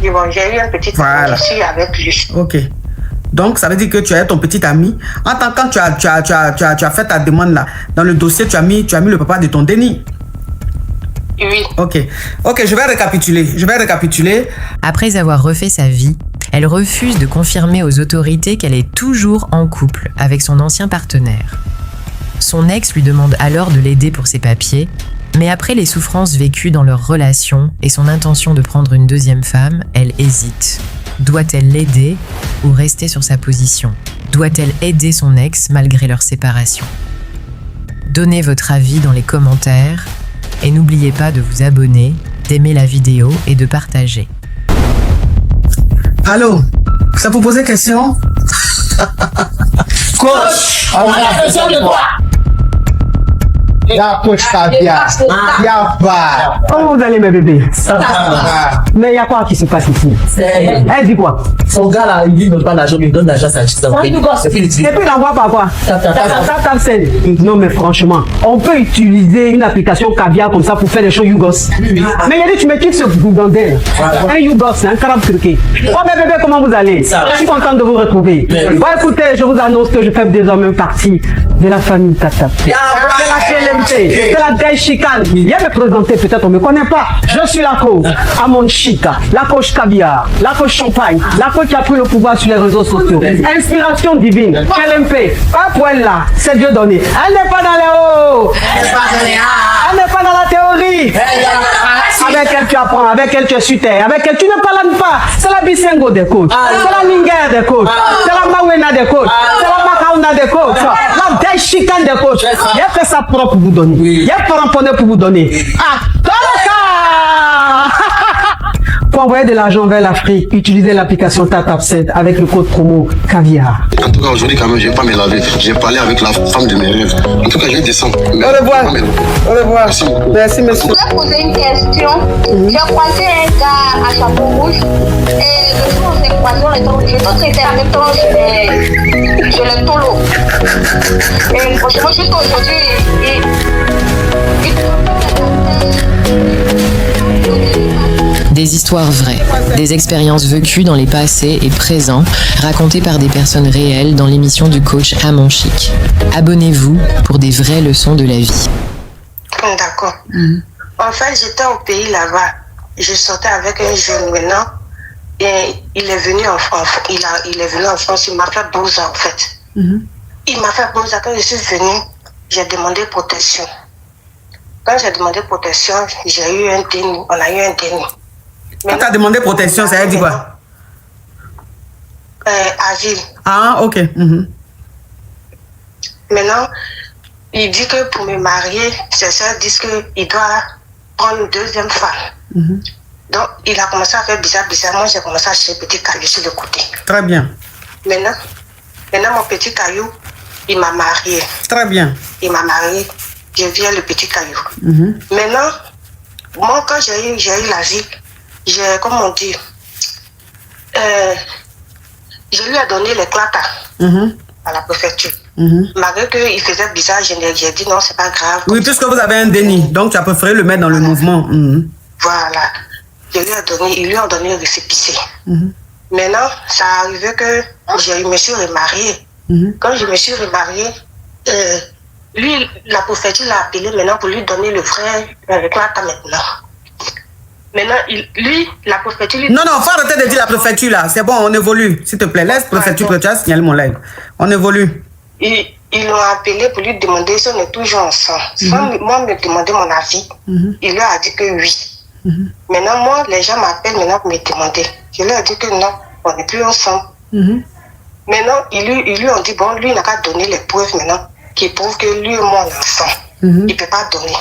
Et bon, j'ai eu un petit ami ici avec lui. Ok. Donc, ça veut dire que tu as ton petit ami. En tant que tu as fait ta demande là, dans le dossier, tu as mis le papa de ton déni. Oui. Ok, je vais récapituler. Après avoir refait sa vie, elle refuse de confirmer aux autorités qu'elle est toujours en couple avec son ancien partenaire. Son ex lui demande alors de l'aider pour ses papiers, mais après les souffrances vécues dans leur relation et son intention de prendre une deuxième femme, elle hésite. Doit-elle l'aider ou rester sur sa position? Doit-elle aider son ex malgré leur séparation? Donnez votre avis dans les commentaires et n'oubliez pas de vous abonner, d'aimer la vidéo et de partager. Allô, ça vous poser question? Coach, on a besoin de toi. La coach Caviar, y'a pas. Comment vous allez mes bébés? Ça va. Mais il y a quoi qui se passe ici? Elle dit quoi? Son gars là, il dit pas l'argent, il me donne l'argent, ça chie. Et puis il envoie par quoi? Non mais franchement, on peut utiliser une application Caviar comme ça pour faire des choses Yougos. Mais il a dit tu me quittes ce gougandel. Un Yougos, c'est un carabe turqué. Oh mes bébés, comment vous allez? Je suis contente de vous retrouver. Bon écoutez, je vous annonce que je fais désormais partie de la famille Tata. C'est la Dei Chicane. Viens me présenter, peut-être on ne me connaît pas. Je suis la coach Amon Chica, la coach Caviar, la coach Champagne, la coach qui a pris le pouvoir sur les réseaux sociaux. Inspiration divine, LMP, pas pour elle là, c'est Dieu donné. Elle n'est pas dans les hauts. Elle n'est pas dans la théorie. Avec elle tu apprends, avec elle tu es sur terre, avec elle tu ne parles pas. C'est la Bisengo des coachs, c'est la Ninger des coachs, c'est la Mawena des coachs, c'est la Makauna des coachs, la Dei Chicane des coachs. Il y a fait ça propre pour vous donner. Il y a pas ramponné pour vous donner. Ah, pour envoyer de l'argent vers l'Afrique, utilisez l'application TapTapSend avec le code promo Caviar. En tout cas, aujourd'hui, quand même, je ne vais pas me laver. J'ai parlé avec la femme de mes rêves. En tout cas, je vais descendre. Au revoir. Au revoir. Merci, monsieur. Je voulais poser une question. J'ai croisé un gars à chapeau rouge. Et le jour où j'ai croisé, l'autre était en même temps sur le tolo. Et franchement, juste aujourd'hui, Des histoires vraies, des expériences vécues dans les passés et présents, racontées par des personnes réelles dans l'émission du coach Amon Chic. Abonnez-vous pour des vraies leçons de la vie. D'accord. En fait, j'étais au pays là-bas. Je sortais avec un jeune maintenant. Et il est venu en France. Il est venu en France. Il m'a fait 12 ans en fait. Il m'a fait 12 ans. Quand je suis venue, j'ai demandé protection. Quand j'ai demandé protection, j'ai eu un déni. On a eu un déni. Quand tu as demandé protection, ça veut dire quoi? Asile. Ah, ok. Maintenant, il dit que pour me marier, ses soeurs disent qu'il doit prendre une deuxième femme. Donc, il a commencé à faire bizarre. Moi, j'ai commencé à acheter petit caillou sur le côté. Très bien. Maintenant, mon petit caillou, il m'a marié. Très bien. Il m'a marié. Je viens le petit caillou. Maintenant, moi, quand j'ai eu l'asile, comme on dit, je lui ai donné les claques à la préfecture. Malgré qu'il faisait bizarre, j'ai dit non, c'est pas grave. Oui, puisque vous avez un déni, donc tu as préféré le mettre dans le mouvement. Voilà. Ils lui ont donné un récépissé. Maintenant, ça arrivait que je me suis remariée. Quand je me suis remariée, lui, la préfecture l'a appelé maintenant pour lui donner le vrai claque maintenant. Maintenant, lui, la préfecture... Non, faut arrêter de dire la préfecture là. C'est bon, on évolue. S'il te plaît, laisse préfecture, tu as signalé mon live. On évolue. Ils l'ont appelé pour lui demander si on est toujours ensemble. Sans moi me demander mon avis, il leur a dit que oui. Maintenant, moi, les gens m'appellent maintenant pour me demander. Je leur ai dit que non, on n'est plus ensemble. Maintenant, ils lui ont dit, bon, lui, il n'a qu'à donner les preuves maintenant qui prouvent que lui et moi, on est ensemble. Il ne peut pas donner.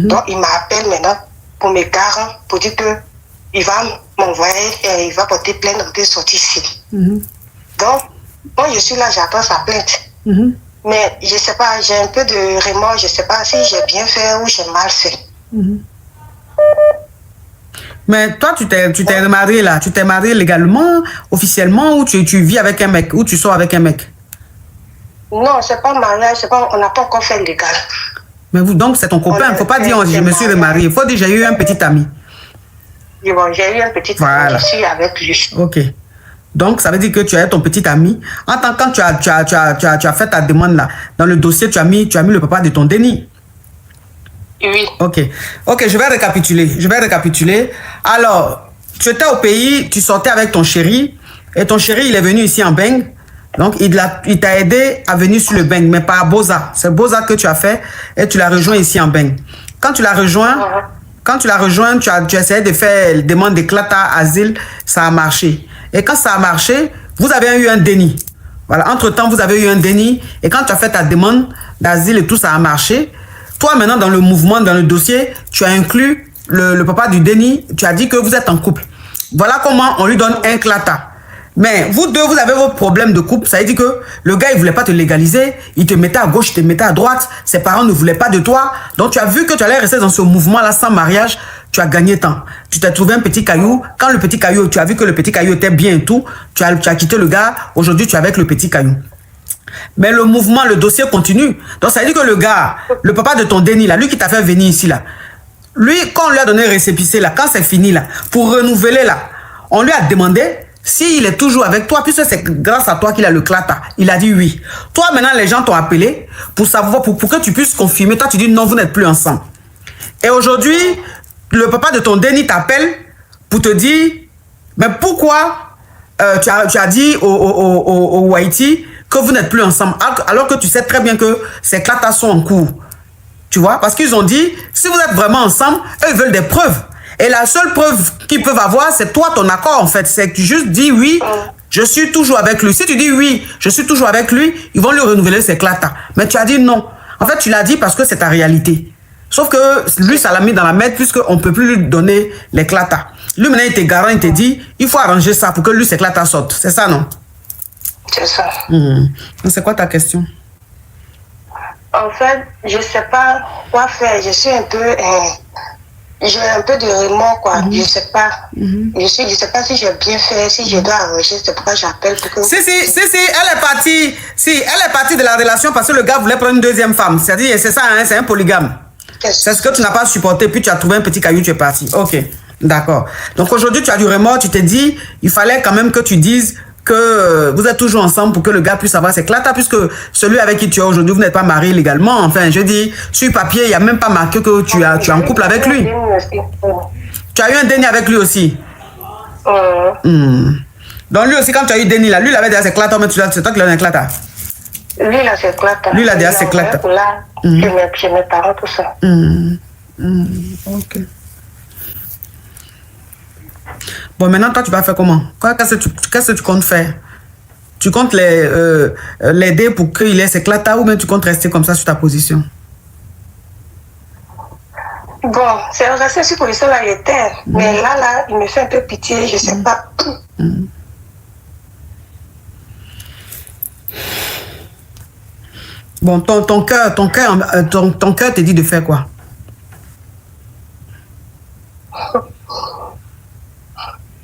Donc, il m'appelle maintenant pour me garantir, pour dire qu'il va m'envoyer, il va porter plainte de sortir ici. Donc, moi, je suis là, j'attends sa plainte. Mais je ne sais pas, j'ai un peu de remords, je ne sais pas si j'ai bien fait ou j'ai mal fait. Mais toi, tu t'es marié là, tu t'es marié légalement, officiellement, ou tu vis avec un mec, ou tu sors avec un mec? Non, c'est pas mariage, on n'a pas encore fait légal. Mais vous, donc, c'est ton copain. Il ne faut pas dire je me suis remarié. Il faut dire j'ai eu un petit ami. Et bon, j'ai eu un petit ami, je suis avec lui. Ok. Donc, ça veut dire que tu as ton petit ami. Quand tu as fait ta demande là, dans le dossier, tu as mis le papa de ton déni. Oui. Ok. Ok, je vais récapituler. Alors, tu étais au pays, tu sortais avec ton chéri, et ton chéri, il est venu ici en Beng. Donc, il t'a aidé à venir sur le Beng, mais pas à Boza. C'est Boza que tu as fait, et tu l'as rejoint ici en Beng. Quand tu l'as rejoint, tu as essayé de faire demande d'éclatat, asile, ça a marché. Et quand ça a marché, vous avez eu un déni. Voilà, entre-temps, vous avez eu un déni. Et quand tu as fait ta demande d'asile et tout, ça a marché. Toi, maintenant, dans le mouvement, dans le dossier, tu as inclus le papa du déni. Tu as dit que vous êtes en couple. Voilà comment on lui donne un clata. Mais vous deux, vous avez vos problèmes de couple. Ça veut dire que le gars, il ne voulait pas te légaliser. Il te mettait à gauche, il te mettait à droite. Ses parents ne voulaient pas de toi. Donc, tu as vu que tu allais rester dans ce mouvement-là sans mariage. Tu as gagné temps. Tu t'es trouvé un petit caillou. Quand le petit caillou, tu as vu que le petit caillou était bien et tout, tu as quitté le gars. Aujourd'hui, tu es avec le petit caillou. Mais le mouvement, le dossier continue. Donc, ça veut dire que le gars, le papa de ton déni, là, lui qui t'a fait venir ici, là, lui, quand on lui a donné récépissé, là, quand c'est fini, là, pour renouveler, là, on lui a demandé s'il est toujours avec toi, puisque c'est grâce à toi qu'il a le clata. Il a dit oui. Toi, maintenant, les gens t'ont appelé pour savoir, pour que tu puisses confirmer. Toi, tu dis non, vous n'êtes plus ensemble. Et aujourd'hui, le papa de ton déni t'appelle pour te dire, mais pourquoi tu as dit au Haïti que vous n'êtes plus ensemble, alors que tu sais très bien que ces clatas sont en cours. Tu vois, parce qu'ils ont dit, si vous êtes vraiment ensemble, eux, ils veulent des preuves. Et la seule preuve qu'ils peuvent avoir, c'est toi, ton accord, en fait. C'est que tu juste dis oui, je suis toujours avec lui. Si tu dis oui, je suis toujours avec lui, ils vont lui renouveler ses clatas. Mais tu as dit non. En fait, tu l'as dit parce que c'est ta réalité. Sauf que lui, ça l'a mis dans la merde puisqu'on ne peut plus lui donner les clatas. Lui, maintenant, il te garant, il te dit, il faut arranger ça pour que lui, ses clatas sortent. C'est ça, non? C'est ça. C'est quoi ta question? En fait, je ne sais pas quoi faire. Je suis un peu... j'ai un peu de remords, quoi. Je ne sais pas. Je sais pas si j'ai bien fait, si je dois arranger. C'est pourquoi j'appelle. Si, elle est partie. Si, elle est partie de la relation parce que le gars voulait prendre une deuxième femme. C'est-à-dire, c'est ça, hein, c'est un polygame. C'est ce que tu n'as pas supporté, puis tu as trouvé un petit caillou, tu es parti. Ok, d'accord. Donc aujourd'hui, tu as du remords, tu t'es dit, il fallait quand même que tu dises que vous êtes toujours ensemble pour que le gars puisse avoir ses clatas, puisque celui avec qui tu es aujourd'hui, vous n'êtes pas marié légalement. Enfin, je dis, sur papier, il n'y a même pas marqué que tu es en couple avec lui. Tu as eu un déni avec lui aussi. Donc lui aussi, quand tu as eu déni, là, lui, il avait déjà ses clatas, mais c'est toi qui l'as un clata. Lui, il a ses clatas. Lui, il a déjà ses clatas. Là, chez mes parents, tout ça. Ok. Bon, maintenant, toi, tu vas faire comment? Qu'est-ce que tu comptes faire? Tu comptes l'aider pour qu'il ait ses clatas ou bien tu comptes rester comme ça sur ta position? Bon, c'est resté sur position là, il était. Mais là, il me fait un peu pitié, je sais pas. Bon, ton cœur te dit de faire quoi?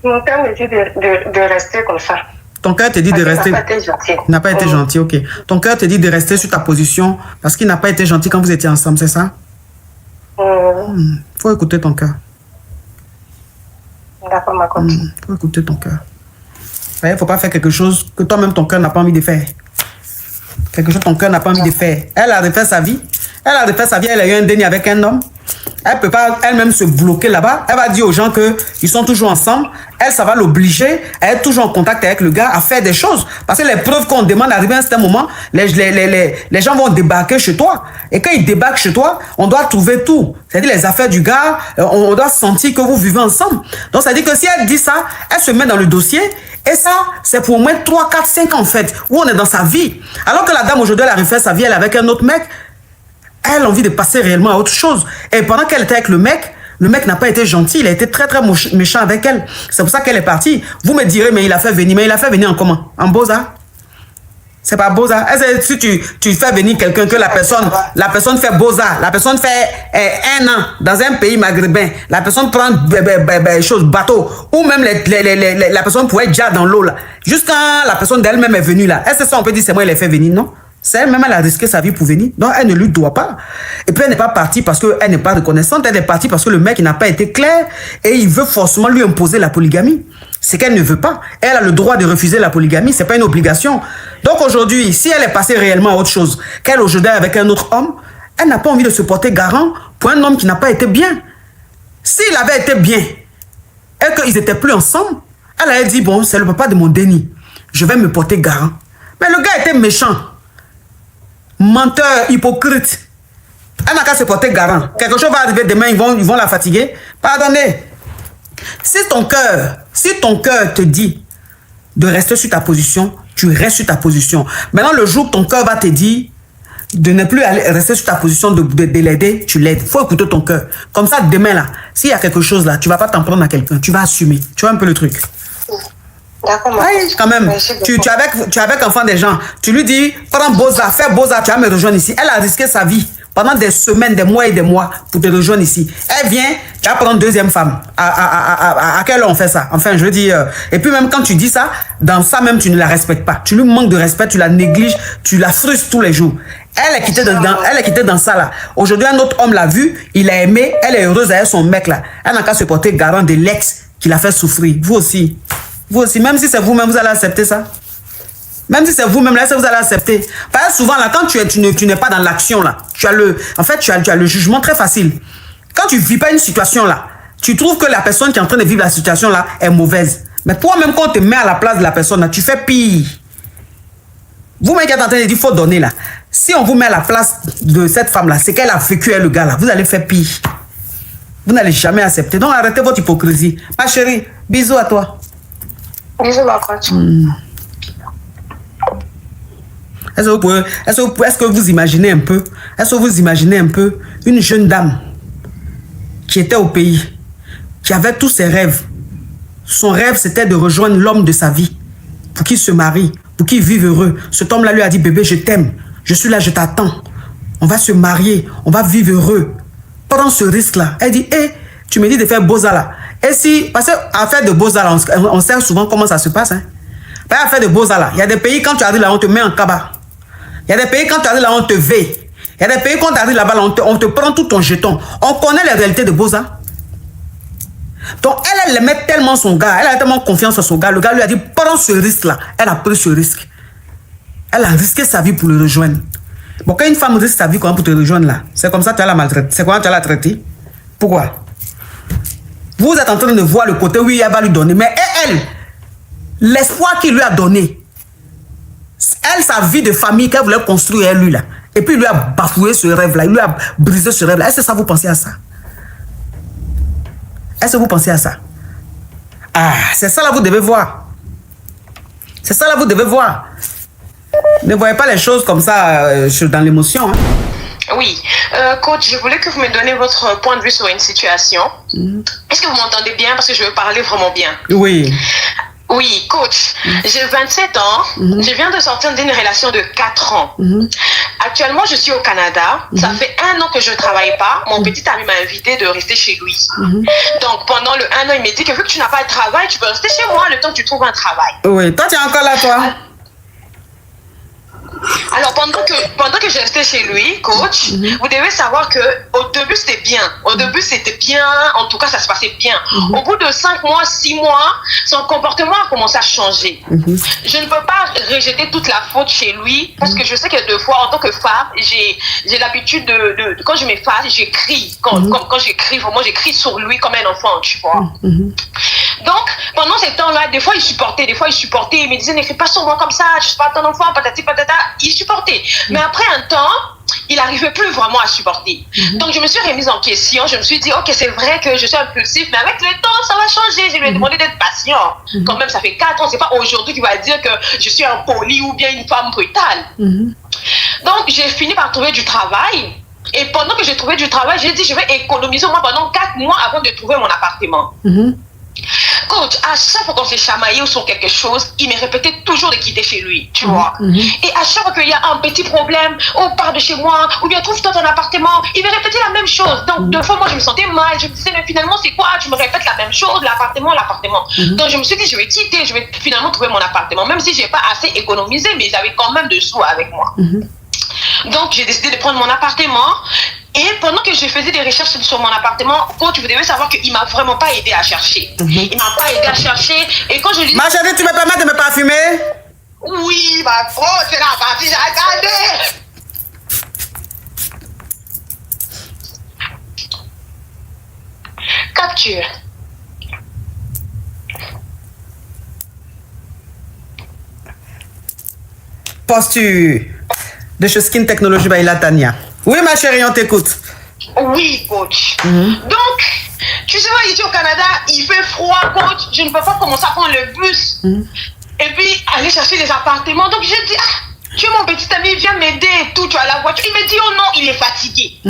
Mon cœur me dit de rester comme ça. Ton cœur te dit de rester... Il n'a pas été gentil. Il n'a pas été gentil, ok. Ton cœur te dit de rester sur ta position parce qu'il n'a pas été gentil quand vous étiez ensemble, c'est ça? Faut écouter ton cœur. D'accord, ma copine. Faut écouter ton cœur. Il ne faut pas faire quelque chose que toi-même ton cœur n'a pas envie de faire. Quelque chose que ton cœur n'a pas envie de faire. Elle a refait sa vie. Elle a refait sa vie, elle a eu un déni avec un homme. Elle ne peut pas elle-même se bloquer là-bas. Elle va dire aux gens qu'ils sont toujours ensemble. Elle, ça va l'obliger à être toujours en contact avec le gars, à faire des choses. Parce que les preuves qu'on demande d'arriver à un certain moment, les gens vont débarquer chez toi. Et quand ils débarquent chez toi, on doit trouver tout. C'est-à-dire les affaires du gars, on doit sentir que vous vivez ensemble. Donc, ça veut dire que si elle dit ça, elle se met dans le dossier. Et ça, c'est pour au moins 3, 4, 5 ans en fait, où on est dans sa vie. Alors que la dame aujourd'hui, elle a refait sa vie, elle est avec un autre mec. Elle a envie de passer réellement à autre chose. Et pendant qu'elle était avec le mec n'a pas été gentil, il a été très très méchant avec elle. C'est pour ça qu'elle est partie. Vous me direz, mais il a fait venir en comment? En Boza? C'est pas Boza. Si tu fais venir quelqu'un que la personne fait Boza, la personne fait 1 an dans un pays maghrébin, la personne prend bateau, ou même la personne pourrait être déjà dans l'eau là, jusqu'à la personne d'elle-même est venue là. Est-ce que ça on peut dire c'est moi qui l'ai fait venir, non? C'est elle-même, elle a risqué sa vie pour venir. Donc, elle ne lui doit pas. Et puis, elle n'est pas partie parce qu'elle n'est pas reconnaissante. Elle est partie parce que le mec n'a pas été clair et il veut forcément lui imposer la polygamie. C'est qu'elle ne veut pas. Elle a le droit de refuser la polygamie. C'est pas une obligation. Donc, aujourd'hui, si elle est passée réellement à autre chose, qu'elle aujourd'hui est avec un autre homme, elle n'a pas envie de se porter garant pour un homme qui n'a pas été bien. S'il avait été bien et qu'ils n'étaient plus ensemble, elle a dit, bon, c'est le papa de mon déni. Je vais me porter garant. Mais le gars était méchant. Menteur, hypocrite. Elle n'a qu'à se porter garant. Quelque chose va arriver demain, ils vont la fatiguer. Pardonnez. Si ton cœur te dit de rester sur ta position, tu restes sur ta position. Maintenant, le jour que ton cœur va te dire de ne plus rester sur ta position, de l'aider, tu l'aides. Il faut écouter ton cœur. Comme ça, demain, là, s'il y a quelque chose là, tu ne vas pas t'en prendre à quelqu'un. Tu vas assumer. Tu vois un peu le truc. D'accord, oui, quand même. Tu es avec enfant des gens. Tu lui dis, prends Boza, fais Boza, tu vas me rejoindre ici. Elle a risqué sa vie pendant des semaines, des mois et des mois pour te rejoindre ici. Elle vient, tu vas prendre une deuxième femme. À quelle heure on fait ça? Enfin, je veux dire. Et puis même quand tu dis ça, dans ça même, tu ne la respectes pas. Tu lui manques de respect, tu la négliges, tu la frustres tous les jours. Elle est quittée dans ça là. Aujourd'hui, un autre homme l'a vue, il l'a aimé, elle est heureuse avec son mec là. Elle n'a qu'à se porter garant de l'ex qui l'a fait souffrir. Vous aussi. Vous aussi, même si c'est vous-même, vous allez accepter ça. Même si c'est vous-même, là, vous allez accepter. Parce que souvent, là, quand tu n'es pas dans l'action, là, tu as le jugement très facile. Quand tu ne vis pas une situation, là, tu trouves que la personne qui est en train de vivre la situation, là, est mauvaise. Mais toi-même, quand on te met à la place de la personne, là, tu fais pire. Vous-même qui êtes en train de dire, il faut donner, là. Si on vous met à la place de cette femme-là, c'est qu'elle a vécu avec le gars, là, vous allez faire pire. Vous n'allez jamais accepter. Donc, arrêtez votre hypocrisie. Ma chérie, bisous à toi. Bisous, ma coach. Est-ce que vous imaginez un peu? Est-ce que vous imaginez un peu une jeune dame qui était au pays, qui avait tous ses rêves. Son rêve, c'était de rejoindre l'homme de sa vie, pour qu'il se marie, pour qu'il vive heureux. Cet homme-là lui a dit, bébé, je t'aime, je suis là, je t'attends. On va se marier, on va vivre heureux. Prends ce risque-là. Elle dit, hé, tu me dis de faire Boza là. Et si, parce qu'à faire de Boza là, on sait souvent comment ça se passe. Hein. À faire de Boza là, il y a des pays, quand tu arrives là, on te met en cabas. Il y a des pays, quand tu arrives là, on te veille. Il y a des pays, quand tu arrives là-bas, on te prend tout ton jeton. On connaît les réalités de Boza. Donc, elle aimait tellement son gars, elle a tellement confiance en son gars. Le gars lui a dit, prends ce risque-là. Elle a pris ce risque. Elle a risqué sa vie pour le rejoindre. Bon, quand une femme risque sa vie pour te rejoindre là, c'est comme ça que tu vas la maltraiter. C'est comment tu vas la traiter? Pourquoi? Vous êtes en train de voir le côté, oui, elle va lui donner. Mais elle, l'espoir qu'il lui a donné, elle, sa vie de famille qu'elle voulait construire, elle, lui, là. Et puis, il lui a bafoué ce rêve-là, il lui a brisé ce rêve-là. Est-ce que ça, vous pensez à ça? Est-ce que vous pensez à ça? Ah, c'est ça, là, vous devez voir. C'est ça, là, vous devez voir. Ne voyez pas les choses comme ça dans l'émotion. Hein. Oui. Coach, je voulais que vous me donniez votre point de vue sur une situation. Est-ce que vous m'entendez bien? Parce que je veux parler vraiment bien. Oui. Oui, coach, j'ai 27 ans, je viens de sortir d'une relation de 4 ans. Actuellement, je suis au Canada, ça fait 1 an que je ne travaille pas. Mon petit ami m'a invité de rester chez lui. Donc, pendant le 1 an, il m'a dit que vu que tu n'as pas de travail, tu peux rester chez moi le temps que tu trouves un travail. Oui, toi, tu es encore là, toi? Alors, pendant que je restais chez lui, coach, vous devez savoir que au début, c'était bien. Au début, c'était bien. En tout cas, ça se passait bien. Au bout de 5 mois, 6 mois, son comportement a commencé à changer. Je ne peux pas rejeter toute la faute chez lui parce que je sais que 2 fois, en tant que femme, j'ai l'habitude de quand je m'efface, j'écris. Quand j'écris, vraiment, j'écris sur lui comme un enfant, tu vois. Donc, pendant ces temps-là, des fois, il supportait, il me disait, n'écris pas sur moi comme ça, je suis pas ton enfant, patati patata. Il supportait. Mais après un temps, il n'arrivait plus vraiment à supporter. Donc, je me suis remise en question. Je me suis dit, ok, c'est vrai que je suis impulsif, mais avec le temps, ça va changer. Je lui ai demandé d'être patient. Quand même, ça fait 4 ans. C'est pas aujourd'hui qu'il va dire que je suis impoli ou bien une femme brutale. Donc, j'ai fini par trouver du travail. Et pendant que j'ai trouvé du travail, j'ai dit, je vais économiser au moins pendant 4 mois avant de trouver mon appartement. Coach, à chaque fois qu'on s'est chamaillé ou sur quelque chose, il me répétait toujours de quitter chez lui, tu vois. Et à chaque fois qu'il y a un petit problème, on part de chez moi, ou bien trouve-toi ton appartement, il me répétait la même chose. Donc, deux fois, moi, je me sentais mal. Je me disais, mais finalement, c'est quoi? Tu me répètes la même chose, l'appartement. Donc, je me suis dit, je vais quitter, je vais finalement trouver mon appartement, même si je n'ai pas assez économisé, mais j'avais quand même de sous avec moi. Donc, j'ai décidé de prendre mon appartement. Et pendant que je faisais des recherches sur mon appartement, coach, vous devez savoir qu'il ne m'a vraiment pas aidé à chercher. Il ne m'a pas aidé à chercher. Et quand je lui dis... Ma chérie, tu me permets de me parfumer? Oui, ma grosse, c'est la partie, j'ai regardé. Capture. Posture de chez Skin Technology by Latania. Oui, ma chérie, on t'écoute. Oui, coach. Donc, tu sais, ici au Canada, il fait froid, coach. Je ne peux pas commencer à prendre le bus. Et puis, aller chercher des appartements. Donc, j'ai dit, tu es mon petit ami, viens m'aider et tout. Tu as la voiture. Il me dit, oh non, il est fatigué.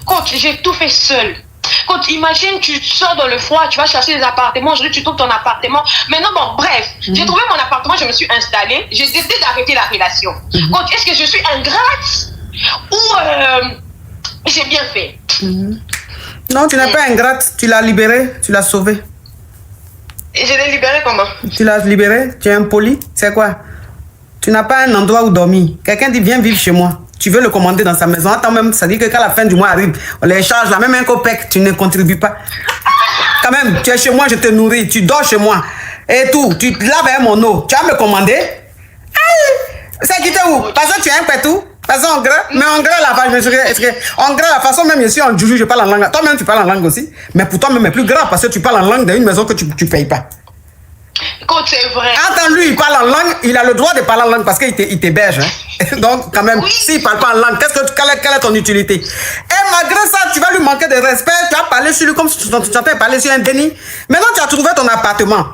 Coach, j'ai tout fait seul. Coach, imagine, tu sors dans le froid, tu vas chercher des appartements. Aujourd'hui, tu trouves ton appartement. Maintenant, bon, bref, j'ai trouvé mon appartement, je me suis installée. J'ai décidé d'arrêter la relation. Coach, est-ce que je suis ingrate ou j'ai bien fait? Non, tu n'es pas ingrate. Tu l'as libéré, tu l'as sauvé. Et je l'ai libéré comment? Tu l'as libéré, tu es impoli. C'est quoi? Tu n'as pas un endroit où dormir. Quelqu'un dit, viens vivre chez moi. Tu veux le commander dans sa maison. Attends même, ça dit que quand la fin du mois arrive, on les charge, là, même un copec, tu ne contribues pas. Quand même, tu es chez moi, je te nourris, tu dors chez moi. Et tout, tu te laves avec mon eau. Tu vas me commander? C'est quitté où? Parce que tu es un pétou? Parce qu'en gras, mais en gras, la façon même, je suis en joujou, je parle en langue. Toi-même, tu parles en langue aussi. Mais pour toi-même, c'est plus grave parce que tu parles en langue dans une maison que tu ne payes pas. Écoute, c'est vrai. Attends, lui, il parle en langue, il a le droit de parler en langue parce qu'il t'héberge. Hein? Donc, quand même, s'il ne parle pas en langue, quelle est ton utilité? Et malgré ça, tu vas lui manquer de respect, tu vas parler sur lui comme si tu étais parler sur un déni. Maintenant, tu as trouvé ton appartement.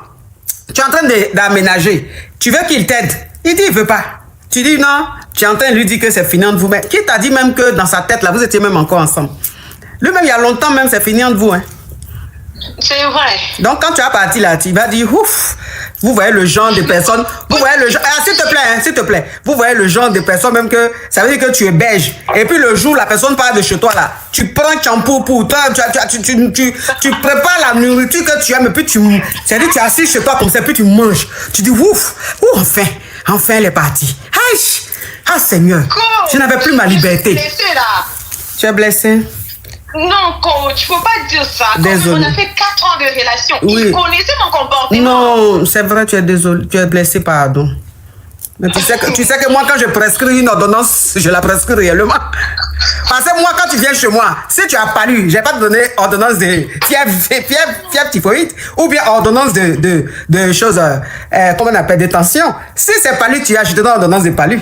Tu es en train d'aménager. Tu veux qu'il t'aide. Il dit, il ne veut pas. Tu dis non, tu es en train de lui dire que c'est fini entre vous. Mais qui t'a dit même que dans sa tête, là, vous étiez même encore ensemble? Lui-même, il y a longtemps même, c'est fini entre vous. Hein? C'est vrai. Donc, quand tu as parti là, tu vas dire, ouf, vous voyez le genre de personnes, vous voyez le genre, s'il te plaît, hein, s'il te plaît, vous voyez le genre de personnes même que, ça veut dire que tu es belge. Et puis le jour, la personne part de chez toi là, tu prends un champou pour toi, tu prépares la nourriture que tu aimes, et puis c'est-à-dire tu es assis chez toi comme ça, puis tu manges. Tu dis, ouf, enfin, elle est partie. Aïe, ah Seigneur, je n'avais plus ma liberté. Je suis blessée, là. Tu es blessé? Non, coach, faut pas dire ça. Désolé. On a fait 4 ans de relation. Oui. Il connaissait mon comportement. Non, c'est vrai, tu es désolé, tu es blessé, pardon. Mais tu sais que moi, quand je prescris une ordonnance, je la prescris réellement. Parce que moi, quand tu viens chez moi, si tu as palu, je n'ai pas te donné ordonnance de fièvre typhoïde ou bien ordonnance de choses, comment on appelle, de tension. Si c'est palu, je te donne ordonnance de palu.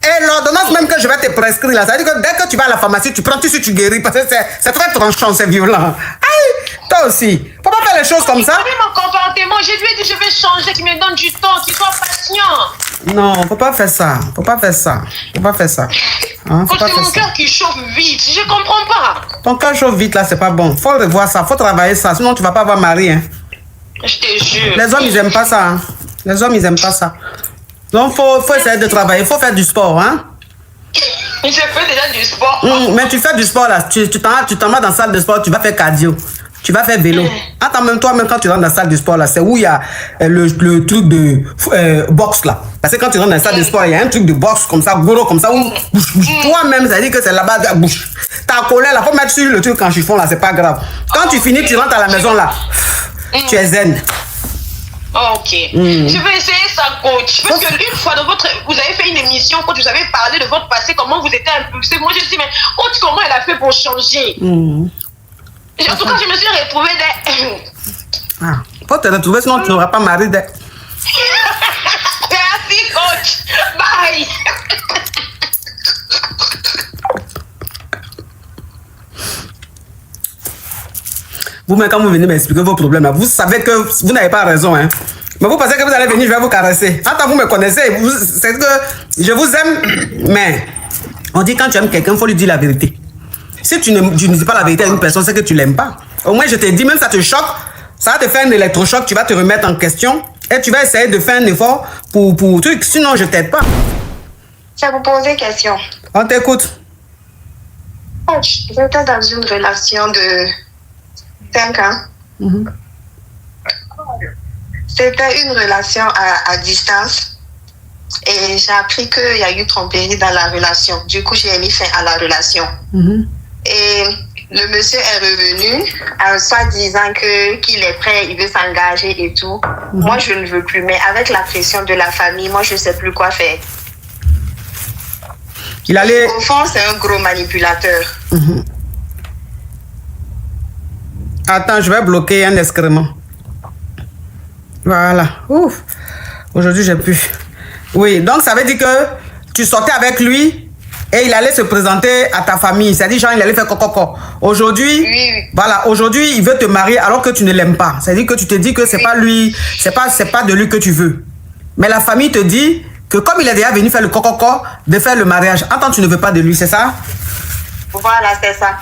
Et l'ordonnance même que je vais te prescrire là, ça veut dire que dès que tu vas à la pharmacie, tu prends tout ce que tu guéris parce que c'est très tranchant, c'est violent. Aïe, toi aussi, faut pas faire les choses comme ça. Il connaît mon comportement, je lui ai dit je vais changer, qu'il me donne du temps, qu'il soit patient. Non, faut pas faire ça, faut pas faire ça, faut pas faire ça. Hein, c'est mon cœur qui chauffe vite, je comprends pas. Ton cœur chauffe vite là, c'est pas bon. Faut revoir ça, faut travailler ça, sinon tu vas pas avoir mari. Hein. Je te jure. Les hommes ils aiment pas ça. Hein. Les hommes ils aiment pas ça. Donc, faut essayer de travailler, faut faire du sport, hein? Je fais déjà du sport. Mais tu fais du sport, là. Tu t'en vas dans la salle de sport, tu vas faire cardio. Tu vas faire vélo. Attends, même toi-même, quand tu rentres dans la salle de sport, là, c'est où il y a le truc de boxe, là. Parce que quand tu rentres dans la salle de sport, il y a un truc de boxe comme ça, gros, comme ça, où toi-même, ça dit que c'est là-bas, bouche. Ta colère, là, faut mettre sur le truc en chiffon, là, c'est pas grave. Quand tu finis, tu rentres à la maison, là, tu es zen. Ok. Je vais essayer ça, coach. Parce que une fois, vous avez fait une émission, coach, vous avez parlé de votre passé, comment vous étiez impulsé. Moi, je me dis, mais coach, comment elle a fait pour changer? En tout cas, je me suis retrouvée des... Faut te retrouver, sinon tu n'auras pas mari de... Merci, coach. Bye. Vous-même, quand vous venez m'expliquer vos problèmes, vous savez que vous n'avez pas raison, hein. Mais vous pensez que vous allez venir, je vais vous caresser. Attends, vous me connaissez, c'est que je vous aime, mais on dit quand tu aimes quelqu'un, il faut lui dire la vérité. Si tu ne dis pas la vérité à une personne, c'est que tu l'aimes pas. Au moins, je te dis, même ça te choque, Ça va te faire un électrochoc, tu vas te remettre en question et tu vas essayer de faire un effort pour truc. Sinon, je t'aide pas. Je vais vous poser une question. On t'écoute. J'étais dans une relation de 5 ans. C'était une relation à distance. Et j'ai appris qu'il y a eu tromperie dans la relation. Du coup, j'ai mis fin à la relation. Et le monsieur est revenu en soi-disant qu'il est prêt, il veut s'engager et tout. Moi, je ne veux plus. Mais avec la pression de la famille, moi, je ne sais plus quoi faire. Il allait... Au fond, c'est un gros manipulateur. Attends, je vais bloquer un excrément. Voilà. Ouf. Aujourd'hui, j'ai pu. Oui, donc ça veut dire que tu sortais avec lui et il allait se présenter à ta famille. C'est-à-dire, genre, il allait faire coco. Aujourd'hui, Oui. voilà, aujourd'hui, il veut te marier alors que tu ne l'aimes pas. C'est-à-dire que tu te dis que c'est pas lui, c'est pas de lui que tu veux. Mais la famille te dit que comme il est déjà venu faire le coco, de faire le mariage, attends, tu ne veux pas de lui, c'est ça? Voilà, c'est ça.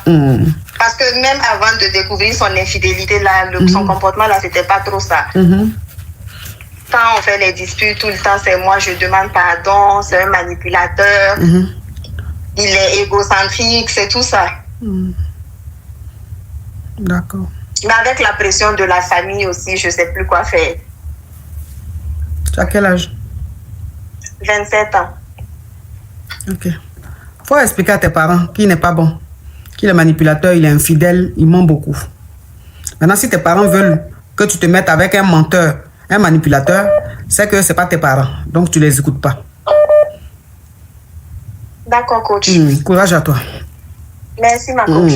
Parce que même avant de découvrir son infidélité, là, son comportement, là, c'était pas trop ça. Quand on fait les disputes, tout le temps, c'est moi, je demande pardon, c'est un manipulateur. Il est égocentrique, c'est tout ça. D'accord. Mais avec la pression de la famille aussi, je sais plus quoi faire. Tu as quel âge? 27 ans. Ok. Faut expliquer à tes parents qu'il n'est pas bon. Qu'il est manipulateur, il est infidèle, il ment beaucoup. Maintenant, si tes parents veulent que tu te mettes avec un menteur, un manipulateur, c'est que c'est pas tes parents. Donc, tu les écoutes pas. D'accord, coach. Courage à toi. Merci, ma coach.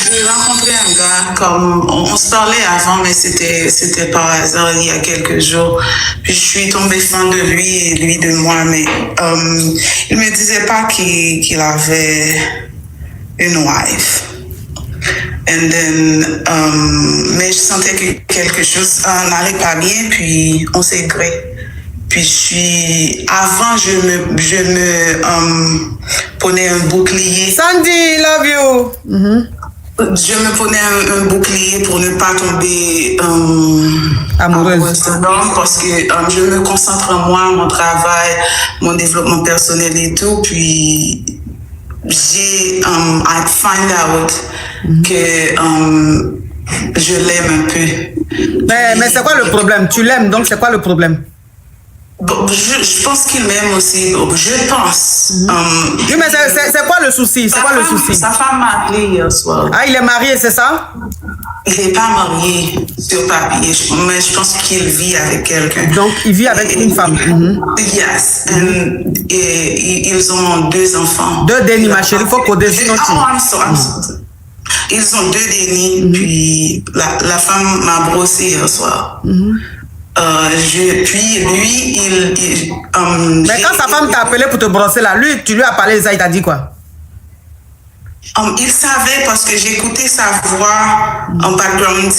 J'ai rencontré un gars, comme on se parlait avant, mais c'était par hasard il y a quelques jours. Puis je suis tombée fan de lui et lui de moi, mais il me disait pas qu'il avait une wife. And then, mais je sentais que quelque chose n'allait pas bien, puis on s'est gré. Puis avant, je me prenais un bouclier. Sandy, love you. Je me prenais un bouclier pour ne pas tomber amoureuse dedans, parce que je me concentre en moi, mon travail, mon développement personnel et tout. Puis j'ai I find out que je l'aime un peu. Mais c'est quoi le problème? Tu l'aimes, donc c'est quoi le problème? Bon, je pense qu'il m'aime aussi. Je pense. Oui, mais c'est quoi le souci? C'est quoi le souci? Sa femme m'a appelé hier soir. Ah, il est marié, c'est ça? Il n'est pas marié sur papier, mais je pense qu'il vit avec quelqu'un. Donc, il vit avec une femme. Yes. Et ils ont 2 enfants. 2 dénis, ma chérie, il faut coder sinon Ils ont 2 dénis, puis la femme m'a brossé hier soir. Puis lui, mais quand sa femme t'a appelé pour te brosser là, lui, tu lui as parlé ça, il t'a dit quoi? Il savait parce que j'écoutais sa voix en background.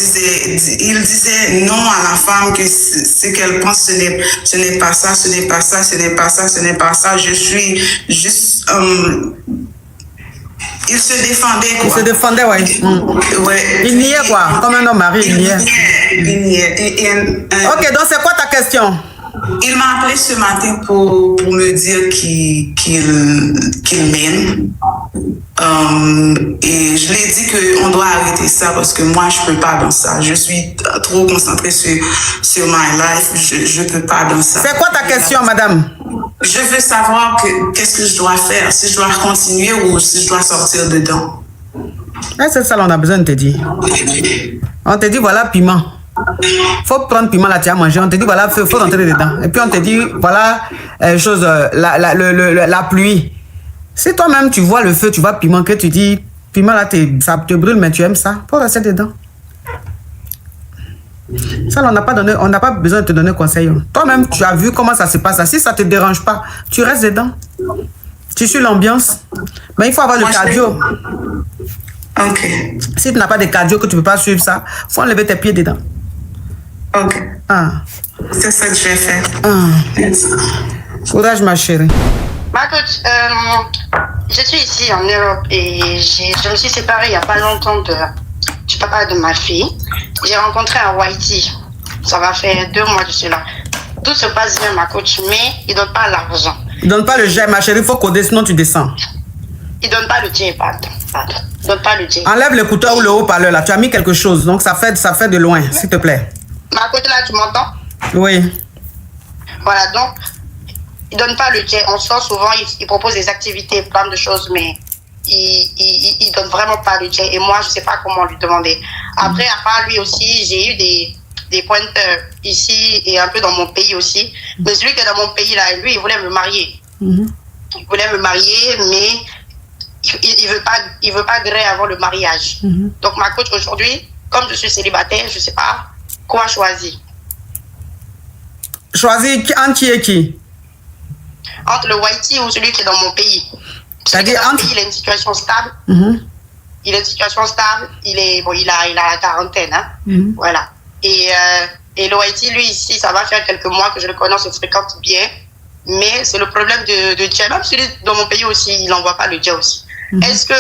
Il disait non à la femme que ce qu'elle pense, ce n'est pas ça, ce n'est pas ça, ce n'est pas ça, ce n'est pas ça. Je suis juste... il se défendait, quoi. Il se défendait, ouais. Ouais. Il niait, quoi. Comme un homme marié, il niait. Il niait. Ok, donc c'est quoi ta question? Il m'a appelé ce matin pour me dire qu'il m'aime. Et je lui ai dit qu'on doit arrêter ça parce que moi, je ne peux pas dans ça. Je suis trop concentrée sur my life. Je ne peux pas dans ça. C'est quoi ta question, madame? Je veux savoir qu'est-ce que je dois faire, si je dois continuer ou si je dois sortir dedans. C'est ça, on a besoin de te dire. On te dit, voilà, piment. Faut prendre piment là, tu as mangé. On te dit, voilà, faut rentrer dedans. Et puis on te dit, voilà, la pluie. Si toi-même tu vois le feu, tu vois piment, que tu dis, piment là, ça te brûle, mais tu aimes ça, faut rester dedans. Ça, on n'a pas besoin de te donner conseil. Toi-même, tu as vu comment ça se passe. Si ça ne te dérange pas, tu restes dedans. Tu suis l'ambiance. Mais il faut avoir le cardio. Ok. Si tu n'as pas de cardio, que tu ne peux pas suivre ça, il faut enlever tes pieds dedans. Ok. C'est ça que je vais faire. Courage, ma chérie. Ma coach, Je suis ici en Europe et je me suis séparée il n'y a pas longtemps du papa de ma fille. J'ai rencontré un Whitey. Ça va faire 2 mois de cela. Tout se passe bien, ma coach, mais il ne donne pas l'argent. Il donne pas le jet, ma chérie, il faut coder, sinon tu descends. Il donne pas le jet, pardon. Il donne pas le jet. Enlève l'écouteur ou le haut-parleur là, tu as mis quelque chose, donc ça fait de loin, s'il te plaît. Ma coach, là, tu m'entends? Oui. Voilà, donc, il donne pas le jet. On sort souvent, il propose des activités, plein de choses, mais il donne vraiment pas le jet. Et moi, je sais pas comment lui demander. Après, à part lui aussi, j'ai eu des pointeurs ici et un peu dans mon pays aussi. Mais celui qui est dans mon pays, là, lui, il voulait me marier. Il voulait me marier, mais il veut pas gré avant le mariage. Donc, ma coach, aujourd'hui, comme je suis célibataire, je sais pas quoi choisir. Choisis entre qui et qui? Entre le Whitey ou celui qui est dans mon pays. C'est-à-dire dans mon pays, il a une situation stable. Il a une situation stable. Il a la quarantaine. Hein? Voilà. Et le Whitey, lui, ici, ça va faire quelques mois que je le connais, on se fréquente bien. Mais c'est le problème de Dja. Même celui dans mon pays aussi, il n'envoie pas le Dja aussi. Est-ce que,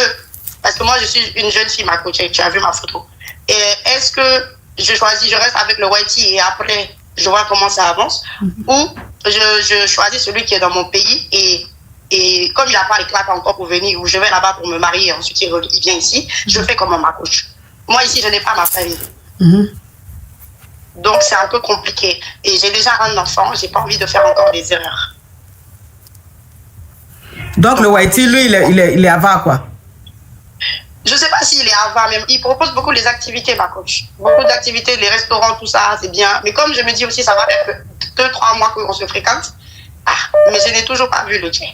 parce que moi, je suis une jeune fille, ma coach, tu as vu ma photo. Et est-ce que je reste avec le Whitey et après, je vois comment ça avance, ou je choisis celui qui est dans mon pays et comme il n'a pas les claques encore pour venir, ou je vais là-bas pour me marier, ensuite il vient ici, je fais comme ma coach. Moi ici, je n'ai pas ma famille. Donc c'est un peu compliqué. Et j'ai déjà un enfant, j'ai pas envie de faire encore des erreurs. Donc le Whitey, lui, il est avare, quoi. Je sais pas s'il est avare, mais il propose beaucoup les activités, ma coach. Beaucoup d'activités, les restaurants, tout ça, c'est bien. Mais comme je me dis aussi, ça va faire 2-3 mois qu'on se fréquente. Mais je n'ai toujours pas vu le tien.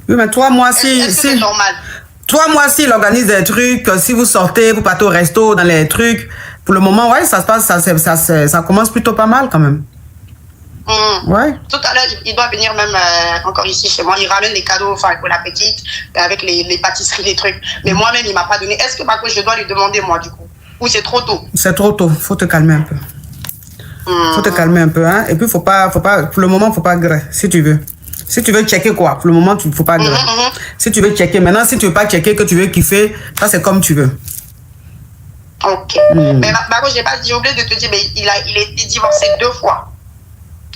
Oui, mais toi, moi, c'est normal. Toi, moi, s'il organise des trucs, si vous sortez, vous partez au resto, dans les trucs, pour le moment, ouais, ça se passe, ça commence plutôt pas mal quand même. Ouais. Tout à l'heure, il doit venir même encore ici chez moi. Il ramène les cadeaux, enfin, pour la petite, avec les pâtisseries, les trucs. Mais moi-même, il m'a pas donné. Est-ce que ma coach, je dois lui demander, moi, du coup? Ou c'est trop tôt? C'est trop tôt. Faut te calmer un peu. Faut te calmer un peu, hein. Et puis, faut pas, pour le moment, faut pas gré, si tu veux. Si tu veux checker quoi, pour le moment, il faut pas gré. Si tu veux checker, maintenant, si tu veux pas checker, que tu veux kiffer, ça, c'est comme tu veux. Ok. Mais ma coach, j'ai oublié de te dire, mais il a été divorcé 2 fois.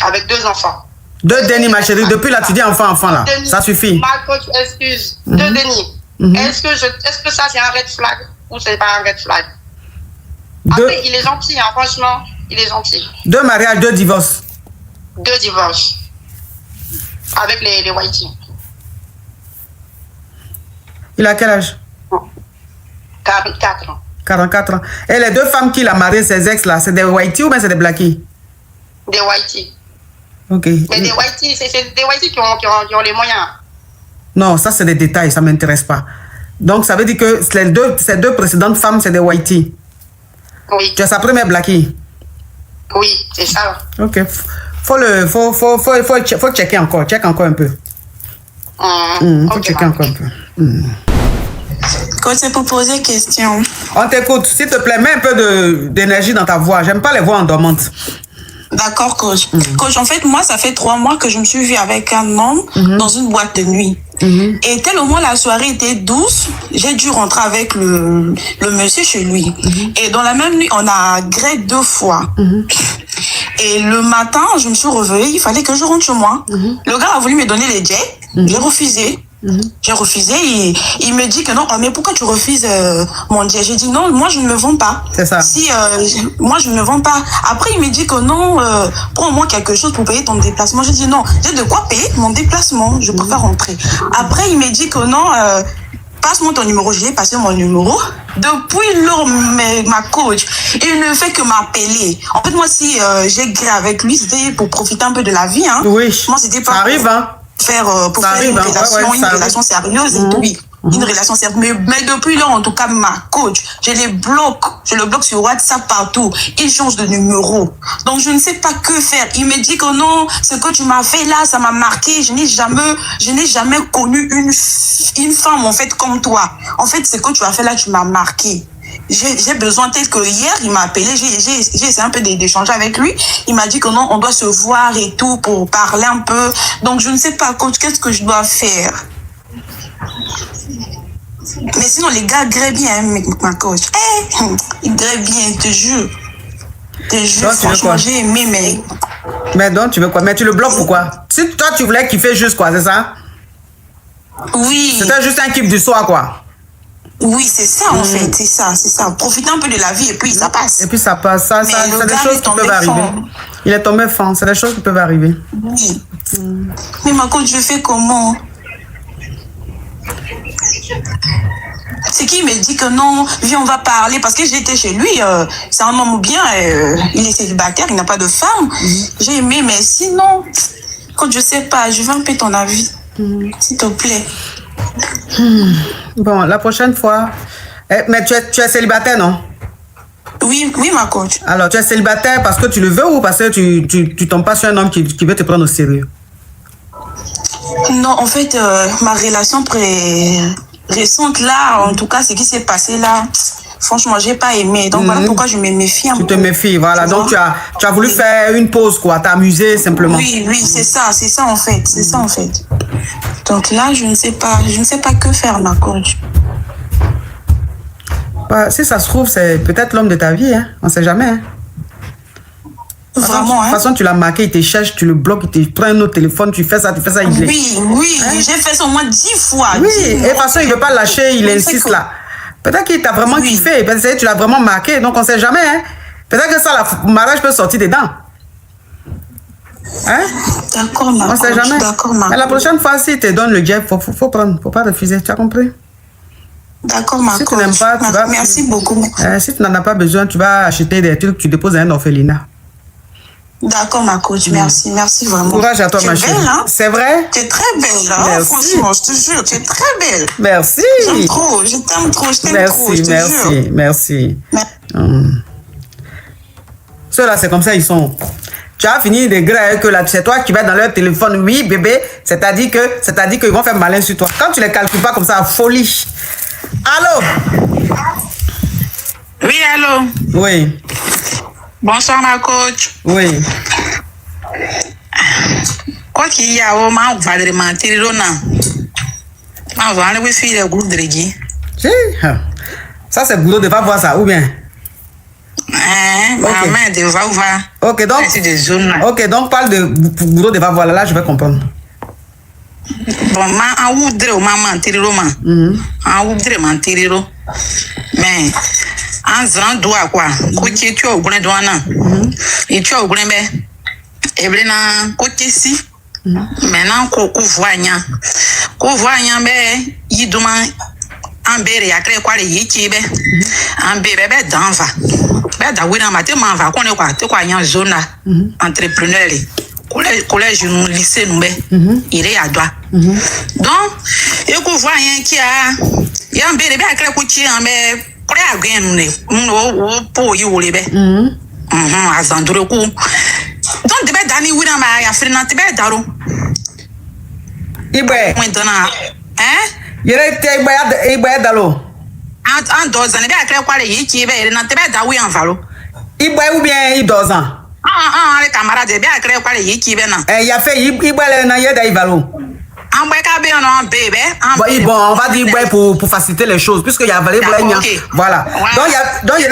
Avec 2 enfants. 2 Denis, ma chérie. Depuis là, tu dis enfant, là. Denis, ça suffit. Ma coach, excuse. 2 Denis. Est-ce que ça, c'est un red flag ou c'est pas un red flag? Après, il est gentil, hein, franchement. Il est gentil. 2 mariages, 2 divorces. 2 divorces. Avec les Whitey. Il a quel âge? 44 ans. 44 ans. Et les 2 femmes qu'il a mariées, ses ex là, c'est des Whitey ou bien c'est des Blackies? Des Whitey. Ok. Mais des Whitey, c'est des Whitey qui ont les moyens. Non, ça c'est des détails, ça ne m'intéresse pas. Donc ça veut dire que ces 2 précédentes femmes, c'est des Whitey. Oui. Tu as sa première Blackie? Oui, c'est ça. Ok. Faut checker encore. Check encore un peu. Faut checker encore un peu. Coach, c'est pour poser question. On t'écoute. S'il te plaît, mets un peu d'énergie dans ta voix. J'aime pas les voix endormantes. D'accord, coach. Coach, en fait, moi, ça fait 3 mois que je me suis vue avec un homme dans une boîte de nuit. Et tellement la soirée était douce, j'ai dû rentrer avec le monsieur chez lui. Et dans la même nuit, on a gré 2 fois. Et le matin, je me suis réveillée, il fallait que je rentre chez moi. Le gars a voulu me donner les jets, j'ai refusé. J'ai refusé et il me dit que non, mais pourquoi tu refuses mon jet? J'ai dit non, moi je ne me vends pas. C'est ça. Si moi je ne me vends pas. Après il me dit que non, prends-moi quelque chose pour payer ton déplacement. J'ai dit non, j'ai de quoi payer mon déplacement, je préfère rentrer. Après il me dit que non, passe-moi ton numéro. Je lui ai passé mon numéro. Depuis lors, ma coach, il ne fait que m'appeler. En fait moi si j'ai gré avec lui, c'était pour profiter un peu de la vie. Hein. Oui, moi c'était pas ça arrive hein. Pour faire une relation sérieuse et tout, oui. Une relation sérieuse. Mais depuis là, en tout cas, ma coach, je le bloque sur WhatsApp partout. Il change de numéro. Donc, je ne sais pas que faire. Il me dit que non, ce que tu m'as fait là, ça m'a marqué. Je n'ai jamais connu une femme, en fait, comme toi. En fait, ce que tu as fait là, tu m'as marqué. J'ai besoin, tel que hier, il m'a appelé, j'ai essayé un peu d'échanger avec lui. Il m'a dit que non, on doit se voir et tout pour parler un peu. Donc, je ne sais pas, coach, qu'est-ce que je dois faire? Mais sinon, les gars grèvent bien, ma coach. Ils grèvent bien, je te jure. Franchement, j'ai aimé, mais... Mais donc, tu veux quoi? Mais tu le bloques pourquoi? Si toi, tu voulais kiffer juste, quoi, c'est ça? Oui. C'était juste un kiff du soir, quoi. Oui, c'est ça, en fait, c'est ça. Profiter un peu de la vie et puis ça passe. Et puis ça passe, c'est des choses qui peuvent arriver. Il est tombé fan, c'est des choses qui peuvent arriver. Oui. Mais ma coach, je fais comment? C'est qui me dit que non, viens, on va parler, parce que j'étais chez lui, c'est un homme bien, il est célibataire, il n'a pas de femme. J'ai aimé, mais sinon, quand je sais pas, je veux un peu ton avis, s'il te plaît. Bon, la prochaine fois, mais tu es célibataire, non? Oui, ma coach. Alors, tu es célibataire parce que tu le veux ou parce que tu tombes pas sur un homme qui veut te prendre au sérieux? Non, en fait, ma relation récente là, en tout cas, ce qui s'est passé là, franchement, j'ai pas aimé. Donc voilà pourquoi je me méfie un peu. Tu te méfies, voilà. Donc tu as voulu faire une pause, quoi, t'amuser simplement. Oui, c'est ça en fait, Donc là, je ne sais pas que faire, ma coach. Bah, si ça se trouve, c'est peut-être l'homme de ta vie, hein. On sait jamais, hein. Vraiment, de toute façon, tu l'as marqué, il te cherche, tu le bloques, il te prend un autre téléphone, tu fais ça, il est. Oui, hein? J'ai fait ça au moins 10 fois. Oui, et de toute façon, il ne veut pas lâcher, il insiste là. Peut-être qu'il t'a vraiment kiffé, peut-être que tu l'as vraiment marqué, donc on ne sait jamais, hein. Peut-être que ça, le mariage peut sortir dedans. Hein? D'accord, ma coach. On ne sait jamais. Mais la prochaine fois, s'il te donne le jet, il faut prendre, il ne faut pas refuser, tu as compris? D'accord, ma coach. Si tu n'aimes pas, tu vas... Merci beaucoup. Si tu n'en as pas besoin, tu vas acheter des trucs, tu déposes à un orphelinat. D'accord, ma coach, merci vraiment. Courage à toi, ma chérie. Hein? C'est vrai? Tu es très belle, hein? Franchement, je te jure, tu es très belle. Merci. J'aime trop, je t'aime trop, je t'aime trop, je te jure. Merci. Ceux-là, c'est comme ça, ils sont. Tu as fini de grèves que là, c'est toi qui vas dans leur téléphone, oui, bébé, c'est-à-dire qu'ils vont faire malin sur toi. Quand tu les calcules pas comme ça, folie. Allô? Oui, allô? Oui. Bonsoir, ma coach. Oui. Quoi qu'il y a, on m'a envoyé mentir, on a envoyé le fil de groupe de Régui. Ça, c'est boulot de pas voir ça, ou bien? Maman, de va voir. Ok, donc parle de boulot de va voir, là, je vais comprendre. Bon, ma oudre o mama mentir, mentir, mais en zan doa quoi, côté tu au gren doana, et tu au gren be, et blena côté si, maintenant ko voanya be, yiduma ambere ya crée quoi les yiki be, ambere be danva, be da wina maté man va connaître quoi, te quoi yan zone entrepreneur collège nous lycée nous be, il est à droit. Donc et ko voyen qui a yan ambere be a crée côté en be prêt à gagner nous po yi wole be. Azanduro ko. Donc de be dani wina ma ya frina te be daro. Ibe. Yere te ibe dalo. En 2 ans, be a crée quoi les yiki be na te be da wi en valo. Ibe ou bien 2 ans. Les camarades be a crée quoi les yiki be na. Il a fait ibe le na yeda ivalo. Bon, on va dire pour faciliter les choses, puisqu'il y a valé blanc. Voilà. Donc il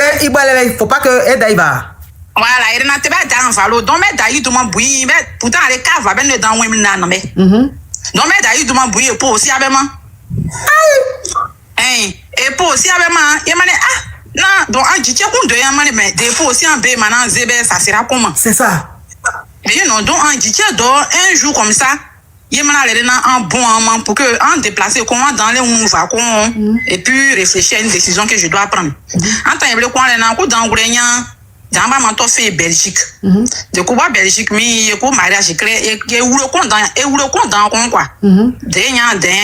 ne faut pas que Eda y va. Voilà, il n'a pas d'en valo. Donc, mais d'ailleurs, tout le monde bouille, mais pourtant, les cas va bien dans le nan, mais. Donc, mais d'ailleurs, tout le monde bouille pour aussi avec moi. Et pour aussi avec moi, il m'a dit, non, donc, en dit, qu'on doit y mais des pour aussi en B, maintenant, Zébé, ça sera comment? C'est ça. Mais non, donc, en dit, un jour comme ça, il m'a allé dans un bon moment pour que en déplacer comment dans les mouvements et puis réfléchir à une décision que je dois prendre. En tant que quoi les dans Goulénia, dans ma mentor fait Belgique. De quoi Belgique mi ko mariage créé et où le compte dans quoi. Dernier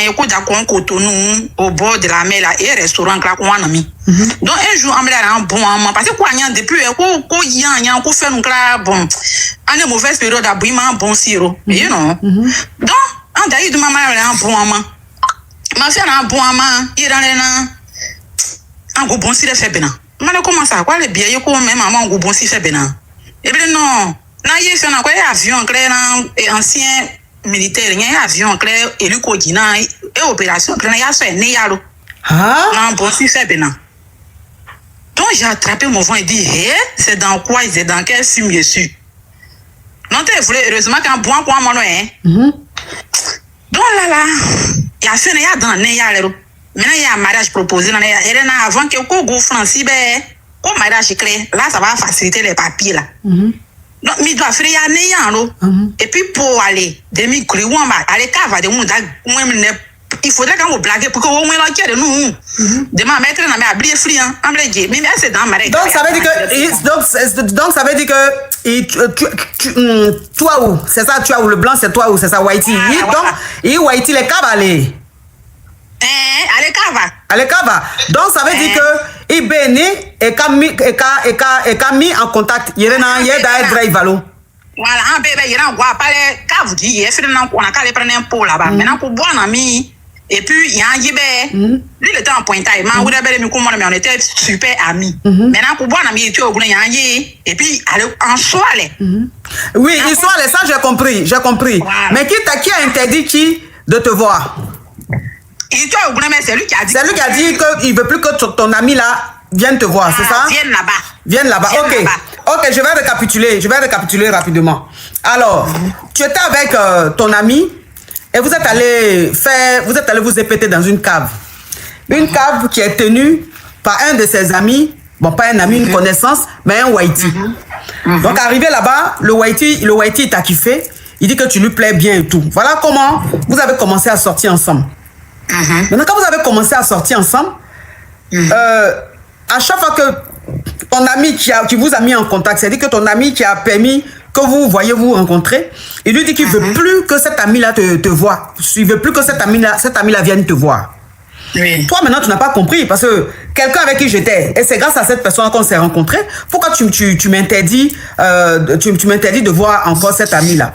et ko d'accord Cotonou au bord de la mer là et restaurant là quoi ami. Donc un jour on me l'a un bon moment parce que quoi depuis ko yan ko fait nous là bon. En mauvaise période d'abouillement bon sirop. You know. Donc en d'ailleurs de maman un bon moment. Ma fille a un bon moment, il a un bon sirop fait bien. Mais comment ça quoi les billets ko même maman bon si fait bien. Et bien non, na y fait na quoi avion créé ancien militaire, il y a un avion clair, et lui, il y a une opération, il y a fait un non, bon, si c'est bien. Donc, j'ai attrapé mon vent et dit, hé, c'est dans quoi, c'est dans quel film je suis. Non, tu voulais, heureusement, qu'un bon quoi, mon hein. Donc, là, il y a fait un dans le maintenant, il y a un mariage proposé, il y a avant que le goût français, comme mariage clair, là, ça va faciliter les papiers, là. Donc, il doit faire un et puis, pour aller, demi grillon, aller cava de monde, il faudrait qu'on vous blague pour qu'on me nous. Demain, mettre dans ma brie friand, en blague, mais c'est dans ma règle. Donc, ça veut dire que, toi où, c'est ça, tu as où le blanc, c'est toi où, c'est ça, Whitey. Donc, et Whitey, les cavalés. Allez, cava. Allez, cava. Donc, ça veut dire que, il béné et qu'a mis en contact. Il y a un drive. Voilà, un bébé, il y a un guap, allez, cava, il y a fait un on a qu'à aller prendre un pot là-bas. Maintenant, pour boire un ami. Et puis, il y a un yébé. Lui, il était en pointage. Mais on était super amis. Maintenant, pour boire un ami, il y a un yé. Et puis, en soirée. Oui, il soirée, ça, j'ai compris. Voilà. Mais qui a interdit qui de te voir? C'est lui qui a dit. C'est lui qui a dit qu'il ne veut plus que ton ami là vienne te voir, c'est ça? Vienne là-bas. Ok, je vais récapituler rapidement. Alors, tu étais avec ton ami. Et vous êtes allé vous épéter dans une cave. Une cave qui est tenue par un de ses amis. Bon, pas un ami, une connaissance, mais un Whitey. Donc, arrivé là-bas, le Whitey t'a kiffé. Il dit que tu lui plais bien et tout. Voilà comment vous avez commencé à sortir ensemble. Maintenant, quand vous avez commencé à sortir ensemble, à chaque fois que ton ami qui vous a mis en contact, c'est-à-dire que ton ami qui a permis que vous voyez vous rencontrer, il lui dit qu'il ne veut plus que cet ami-là te voie. Il ne veut plus que cet ami-là vienne te voir. Oui. Toi, maintenant, tu n'as pas compris parce que quelqu'un avec qui j'étais, et c'est grâce à cette personne qu'on s'est rencontrés, pourquoi tu m'interdis de voir encore cet ami-là?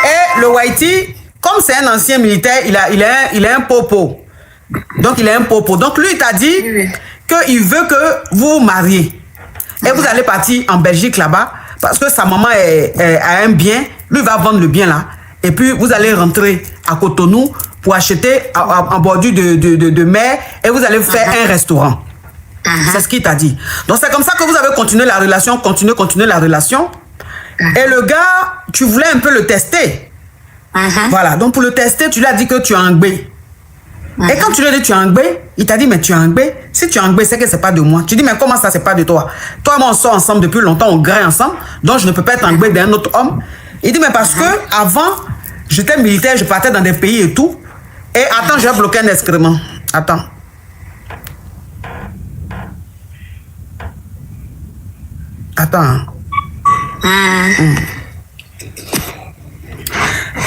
Et le Whitey, comme c'est un ancien militaire, il a un popo. Donc, il a un popo. Donc, lui, il t'a dit qu'il veut que vous vous mariez. Et vous allez partir en Belgique là-bas. Parce que sa maman a un bien, lui va vendre le bien là. Et puis vous allez rentrer à Cotonou pour acheter en bordure de mer et vous allez faire un restaurant. C'est ce qu'il t'a dit. Donc c'est comme ça que vous avez continué la relation, continué la relation. Et le gars, tu voulais un peu le tester. Voilà, donc pour le tester, tu lui as dit que tu as un gbé. Et quand tu lui as dit tu as un gbé, il t'a dit mais tu as un gbé. Si tu as un gbé, c'est que c'est pas de moi. Tu dis mais comment ça c'est pas de toi? Toi et moi on sort ensemble depuis longtemps, on graille ensemble, donc je ne peux pas être un gbé d'un autre homme. Il dit mais parce que avant j'étais militaire, je partais dans des pays et tout. Et attends, j'ai bloqué un excrément. Attends.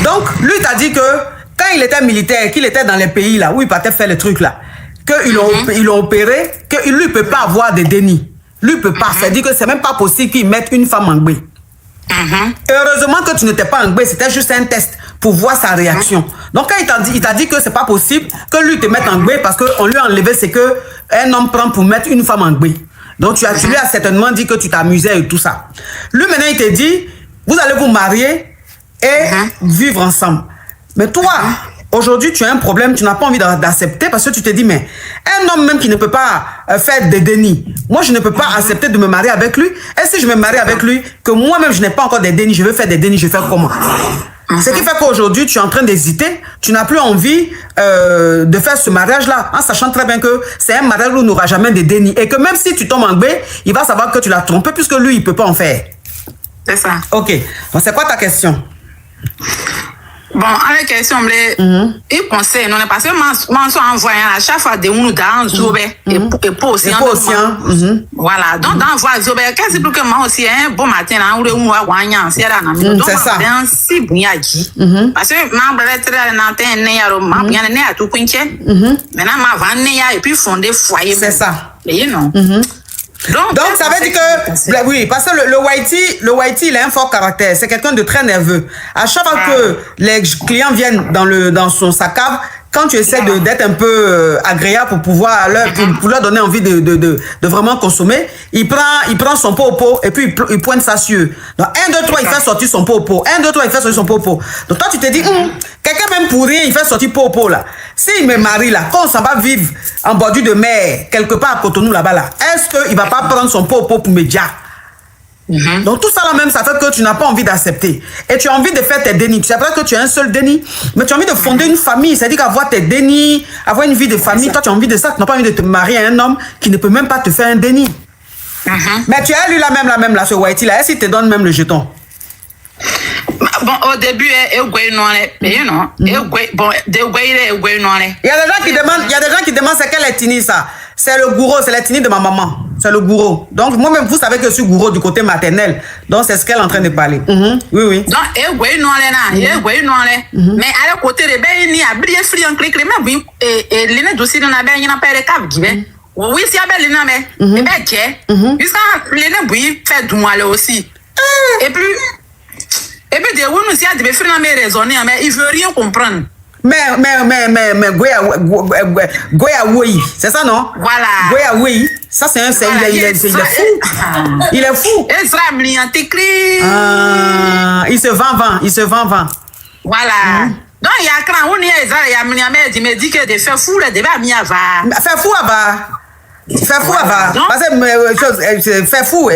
Donc lui t'a dit que quand il était militaire, qu'il était dans les pays là où il partait faire les trucs là, qu'ils l'ont opéré, qu'il ne peut pas avoir de déni. Lui ne peut pas. C'est-à-dire que c'est même pas possible qu'il mette une femme en gbé. Heureusement que tu n'étais pas en gbé, c'était juste un test pour voir sa réaction. Donc quand il t'a dit que c'est pas possible que lui te mette en gbé parce qu'on lui a enlevé ce qu'un homme prend pour mettre une femme en gbé. Donc tu lui as certainement dit que tu t'amusais et tout ça. Lui maintenant il te dit, vous allez vous marier et vivre ensemble. Mais toi, aujourd'hui, tu as un problème, tu n'as pas envie d'accepter parce que tu te dis, mais un homme même qui ne peut pas faire des dénis, moi, je ne peux pas accepter de me marier avec lui. Et si je me marie avec lui, que moi-même, je n'ai pas encore des dénis, je veux faire des dénis, je vais faire comment? Ce qui fait qu'aujourd'hui, tu es en train d'hésiter, tu n'as plus envie de faire ce mariage-là, en sachant très bien que c'est un mariage où il n'aura jamais de dénis. Et que même si tu tombes en gbé, il va savoir que tu l'as trompé puisque lui, il ne peut pas en faire. C'est ça. Ok. Bon, c'est quoi ta question? Bon, avec question, il conseille, non, parce que moi, je envoyé à chaque fois des gens dans Zobé et pour aussi. Voilà, donc dans voie Zobé, qu'est-ce que moi aussi, un bon matin, là, où on va gagner, c'est là, c'est ça. Si bien dit. Parce que ma brève très nantais, né à Rome, bien né à tout pinche. Maintenant, ma vanne et puis fondé foyer. C'est ça. Et non. Donc ça veut dire que oui, parce que le Whitey il a un fort caractère, c'est quelqu'un de très nerveux. À chaque fois que les clients viennent dans sa cave, quand tu essaies d'être un peu agréable pour pouvoir pour leur donner envie de vraiment consommer, il prend son pot et puis il pointe ça sur eux. Donc 1, 2, 3, il fait sortir son pot. 1, 2, 3, il fait sortir son pot. Donc toi tu te dis, quelqu'un même pour rien, il fait sortir pot là. S'il me marie là, quand on s'en va vivre en bordure de mer, quelque part à Cotonou là-bas là, est-ce qu'il va pas prendre son pot pour me dire? Donc tout ça là même, ça fait que tu n'as pas envie d'accepter. Et tu as envie de faire tes dénis. Tu sais pas que tu as un seul déni, mais tu as envie de fonder une famille. C'est-à-dire qu'avoir tes dénis, avoir une vie de famille, toi tu as envie de ça. Tu n'as pas envie de te marier à un homme qui ne peut même pas te faire un déni. Mais tu as lu la même là, ce Whitey là. Est-ce qu'il te donne même le jeton? Bon, au début, il y a des gens qui demandent c'est quel est Tini ça? C'est le gourou, c'est la Tini de ma maman. C'est le gourou. Donc moi-même, vous savez que je suis gourou du côté maternel. Donc c'est ce qu'elle est en train de parler. Oui, oui. Donc, mais à côté de ben, il y a bien fri en clic, mais oui, et l'année d'aussi, on a bien une paire de câbles qui viennent. Oui, c'est à belle l'année, mais ben, jusqu'à l'année, oui, fait du mal aussi. Et puis, des oui, nous, si à des fri, on a raisonné, mais il veut rien comprendre. Mais Goya oui, c'est ça non? Voilà. Goya oui, ça c'est un il est fou. Il est fou. Il se vend. Voilà. Donc il y a quand on y est, il me dit que de faire fou là, devait mis avoir. Faire fou avoir. Parce que faire fou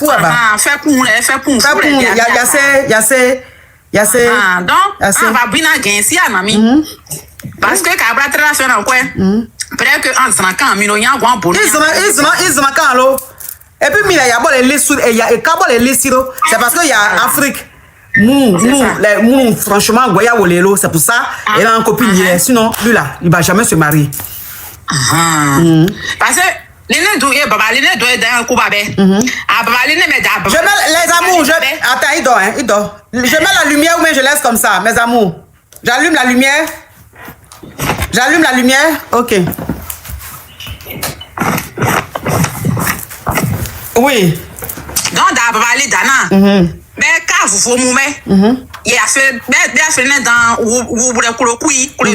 avoir. Faire pour. Donc, on va bien gagner à mamie. Parce que quand on va faire un coin, peut-être qu'en se rendant, il y a un bon boulot. Ils se rendent et puis, il y a les lessiros. C'est parce qu'il y a Afrique. Franchement, Goya ou Lélo, c'est pour ça. Il a un copine hier. Sinon, lui là, il ne va jamais se marier. Parce que les amours, attends, il dort. Je mets la lumière ou bien je laisse comme ça, mes amours. J'allume la lumière. Ok. Oui. Donc, d'abord, Dana. Mais quand vous vous mouvez, il a fait dans où vous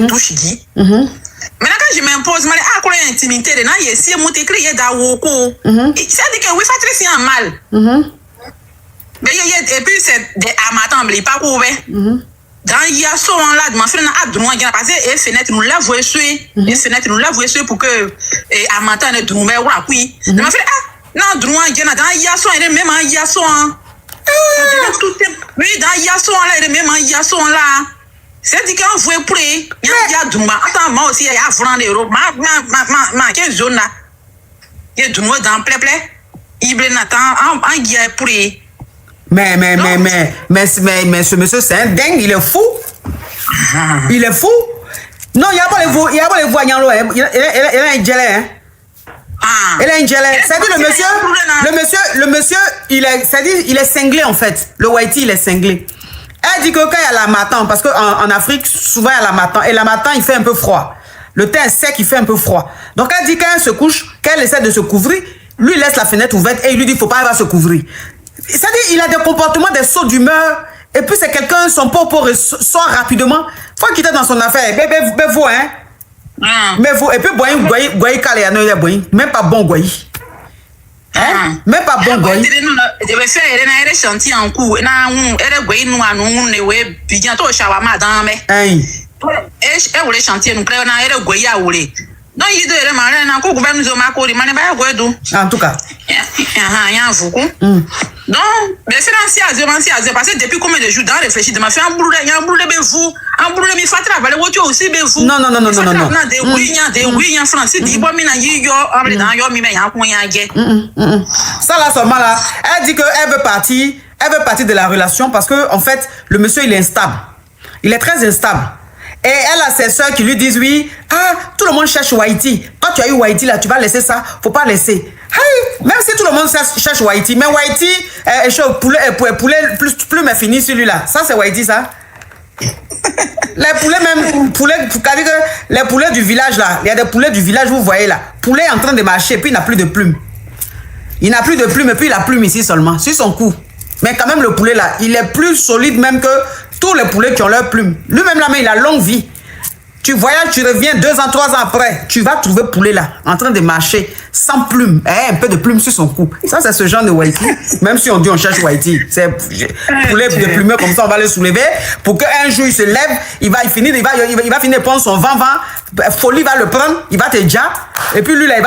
touche. Maintenant, quand je m'impose, je dis, intimité, il y a si mon écrit, il y a d'Awoko. Ça dit que oui, ça très mal. Mais et puis, c'est des amateurs, il pas ouvert. Dans il y a ce là, de ma frère, a droit de passer et fenêtre, nous la voyons sur. Et fenêtre, nous la voyons sur pour que amateurs ne droit pas. Oui. De ma frère, non, droit, il y a ce, il est même il y a ce. Oui, dans il y a ce là, il est même il y a ce là. C'est-à-dire qu'on voit pour il y a du mal. Attends, moi aussi, il y a franc d'euros. Quelle zone là? Il y a du mal dans le plaît. Il y a pour mais ce monsieur, c'est un dingue, il est fou. Il est fou. Non, il n'y a pas les voyants là. Il a un gelé, hein. Il a un gelé. C'est-à-dire le monsieur, il est cinglé en fait. Le Whitey, il est cinglé. Elle dit que quand il y a l'harmattan, parce qu'en Afrique, souvent il y a l'harmattan, et l'harmattan, il fait un peu froid. Le teint sec, il fait un peu froid. Donc elle dit qu'elle se couche, qu'elle essaie de se couvrir, lui il laisse la fenêtre ouverte et il lui dit, il ne faut pas, elle va se couvrir. C'est-à-dire il a des comportements, des sauts d'humeur, et puis c'est quelqu'un, son pauvre sort rapidement. Il faut quitter dans son affaire. Mais vous, hein? Mais vous, et puis, même pas bon, Goyi. Hein? Même pas bon, Goyi. Je vais faire un chantier en cours. Et vous les chantiers, nous créons un Goyi à Oulé. Non, il doit aller à un gouvernement de Macori, en tout cas. Donc, mais c'est parce que depuis combien de jours, dans réfléchir, de ma fait un boulot de vous, un boulot de faire travailler, vous aussi, vous. Non. Ça là, seulement là, elle dit qu'elle veut partir de la relation parce que, en fait, le monsieur, il est instable. Il est très instable. Et elle a ses soeurs qui lui disent oui, tout le monde cherche Whitey. Quand tu as eu Whitey là, tu vas laisser ça, faut pas laisser. Hey, même si tout le monde cherche Whitey, mais Whitey, poulet plus mais fini celui-là. Ça c'est Whitey ça. Les poulets les poulets du village là, il y a des poulets du village, vous voyez là. Poulet est en train de marcher, puis il n'a plus de plumes. Il n'a plus de plumes, et puis il a plume ici seulement, sur son cou. Mais quand même le poulet là, il est plus solide même que tous les poulets qui ont leurs plumes. Lui-même là, mais il a longue vie. Tu voyages, tu reviens 2 ans, 3 ans après. Tu vas trouver poulet là, en train de marcher, sans plume. Un peu de plume sur son cou. Ça, c'est ce genre de Whitey. Même si on dit on cherche Whitey. C'est poulet de plumeux comme ça, on va le soulever. Pour qu'un jour il se lève, il va finir de prendre son vent. Folie va le prendre, il va te dire. Et puis lui là,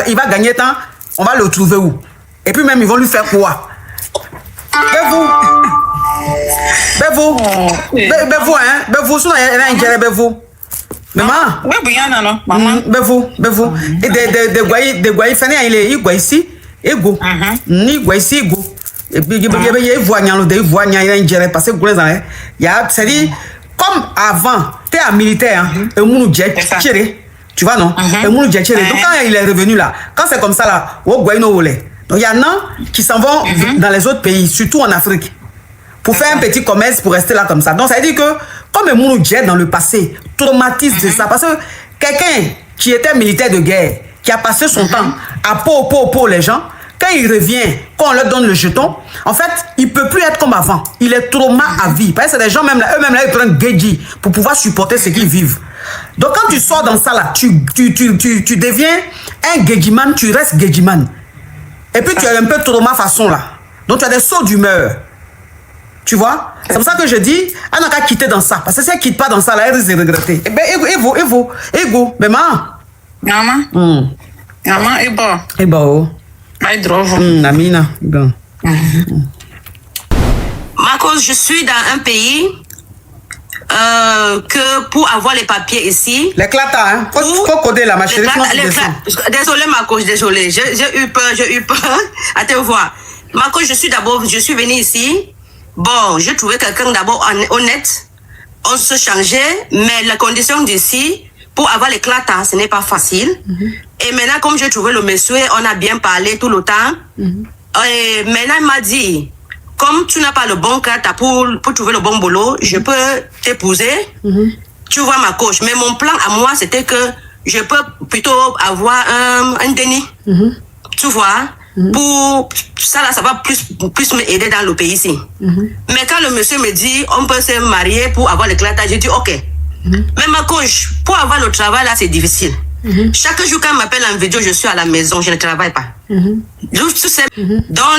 il va gagner temps. On va le trouver où? Et puis même, ils vont lui faire quoi? Bevou, sinon il y a un intérêt, Bevou. Maman. Oui, bien, non, maman. Bevou. Et des guaïs, il est ici, et go. Ni guaïs, et go. Et puis, il voit, il y a un intérêt, parce que c'est-à-dire, comme avant, tu es un militaire, et on tu vois, non? Et on donc, quand il est revenu là, quand c'est comme ça là, donc il y en a qui s'en vont dans les autres pays, surtout en Afrique, pour faire un petit commerce, pour rester là comme ça. Donc ça veut dire que, comme le monde dans le passé, traumatise de ça, parce que quelqu'un qui était militaire de guerre, qui a passé son temps à pour les gens, quand il revient, quand on leur donne le jeton, en fait, il ne peut plus être comme avant. Il est trauma à vie. Parce que c'est des gens, eux-mêmes là, ils prennent Geji pour pouvoir supporter ce qu'ils vivent. Donc quand tu sors dans ça là, tu deviens un Gejiman, tu restes Gejiman. Et puis tu as un peu trauma façon là. Donc tu as des sauts d'humeur. Tu vois? C'est pour ça que je dis, elle n'a qu'à quitter dans ça. Parce que si elle ne quitte pas dans ça là, elle risque de regretter. Eh bien, ego. Mais maman. Maman, et bon. Et bon. Namina. Bon. Marcos, je suis dans un pays que pour avoir les papiers ici... L'éclatant, hein? Faut coder là, ma chérie. Désolé, Marcos, désolé. J'ai eu peur. Attends, voir. Marcos, je suis venue ici. Bon, j'ai trouvé quelqu'un d'abord honnête. On se changeait, mais la condition d'ici, pour avoir l'éclatant, ce n'est pas facile. Et maintenant, comme j'ai trouvé le monsieur, on a bien parlé tout le temps. Et maintenant, il m'a dit... Comme tu n'as pas le bon cadre pour trouver le bon boulot, je peux t'épouser. Tu vois ma coach. Mais mon plan à moi, c'était que je peux plutôt avoir un déni. Tu vois. Pour ça, là, ça va plus m'aider dans le pays ici. Mais quand le monsieur me dit, on peut se marier pour avoir l'éclatage, j'ai dit, ok. Mais ma coach, pour avoir le travail, là, c'est difficile. Chaque jour, quand on m'appelle en vidéo, je suis à la maison, je ne travaille pas. Dans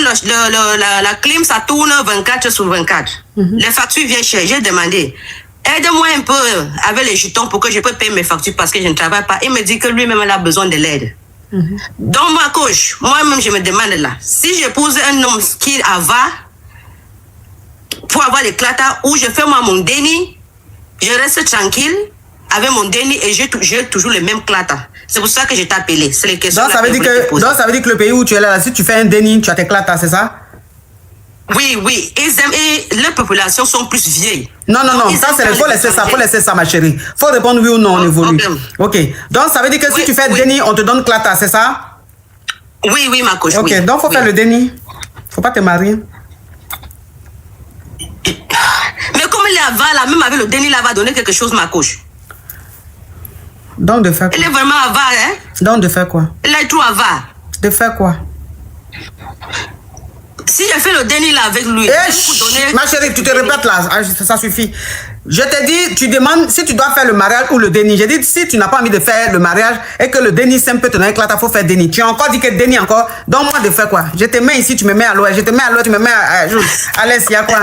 la clim, ça tourne 24 sur 24. Les factures viennent cher. J'ai demandé, aide-moi un peu avec les jetons pour que je peux payer mes factures parce que je ne travaille pas. Il me dit que lui-même, il a besoin de l'aide. Donc, ma coach, moi-même, je me demande là, si j'épouse un homme qui va pour avoir l'éclatat ou je fais moi mon déni, je reste tranquille avec mon déni et j'ai toujours le même clata. C'est pour ça que je t'ai appelé. C'est les questions. Donc ça veut dire que le pays où tu es là, si tu fais un déni, tu as tes clatas, c'est ça? Oui. Et les populations sont plus vieilles. Non. Ça, faut laisser ça, ma chérie. Faut répondre oui ou non, on évolue. Ok. Donc ça veut dire que si tu fais déni, on te donne clata, c'est ça? Oui, ma coach. Ok, donc faut faire le déni. Faut pas te marier. Mais comme il est avare, là, même avec le déni, là, va donner quelque chose, ma coach. Donc de faire quoi? Elle est vraiment avare, hein? Donc de faire quoi? Elle est trop avare. De faire quoi? Si je fais le déni là avec lui, ma chérie, tu te répètes là, ça suffit. Je te dis, tu demandes si tu dois faire le mariage ou le déni. J'ai dit, si tu n'as pas envie de faire le mariage et que le déni c'est un peu ton éclat, il faut faire déni. Tu as encore dit que déni encore. Donc moi de faire quoi? Je te mets ici, tu me mets à l'ouest. Je te mets à l'ouest, tu me mets à l'est, il y a quoi?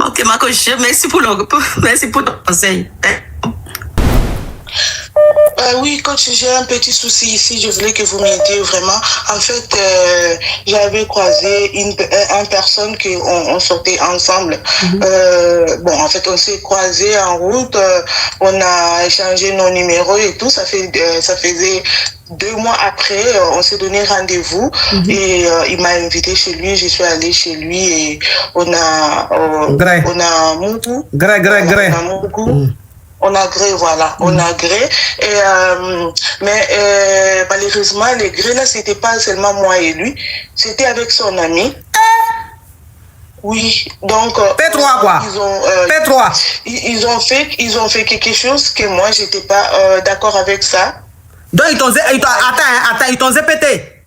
Ok, ma coach, merci pour ton conseil. Oui, coach, j'ai un petit souci ici. Je voulais que vous m'aidiez vraiment. En fait, j'avais croisé une personne qu'on sortait ensemble. Bon, en fait, on s'est croisés en route. On a échangé nos numéros et tout. Ça faisait 2 mois après, on s'est donné rendez-vous et il m'a invité chez lui. Je suis allée chez lui et on a gré. Et mais malheureusement, les grés là, c'était pas seulement moi et lui, c'était avec son ami. Oui, donc P3 quoi. P3. Ils ont fait quelque chose que moi j'étais pas d'accord avec ça. Donc ils t'ont zépété.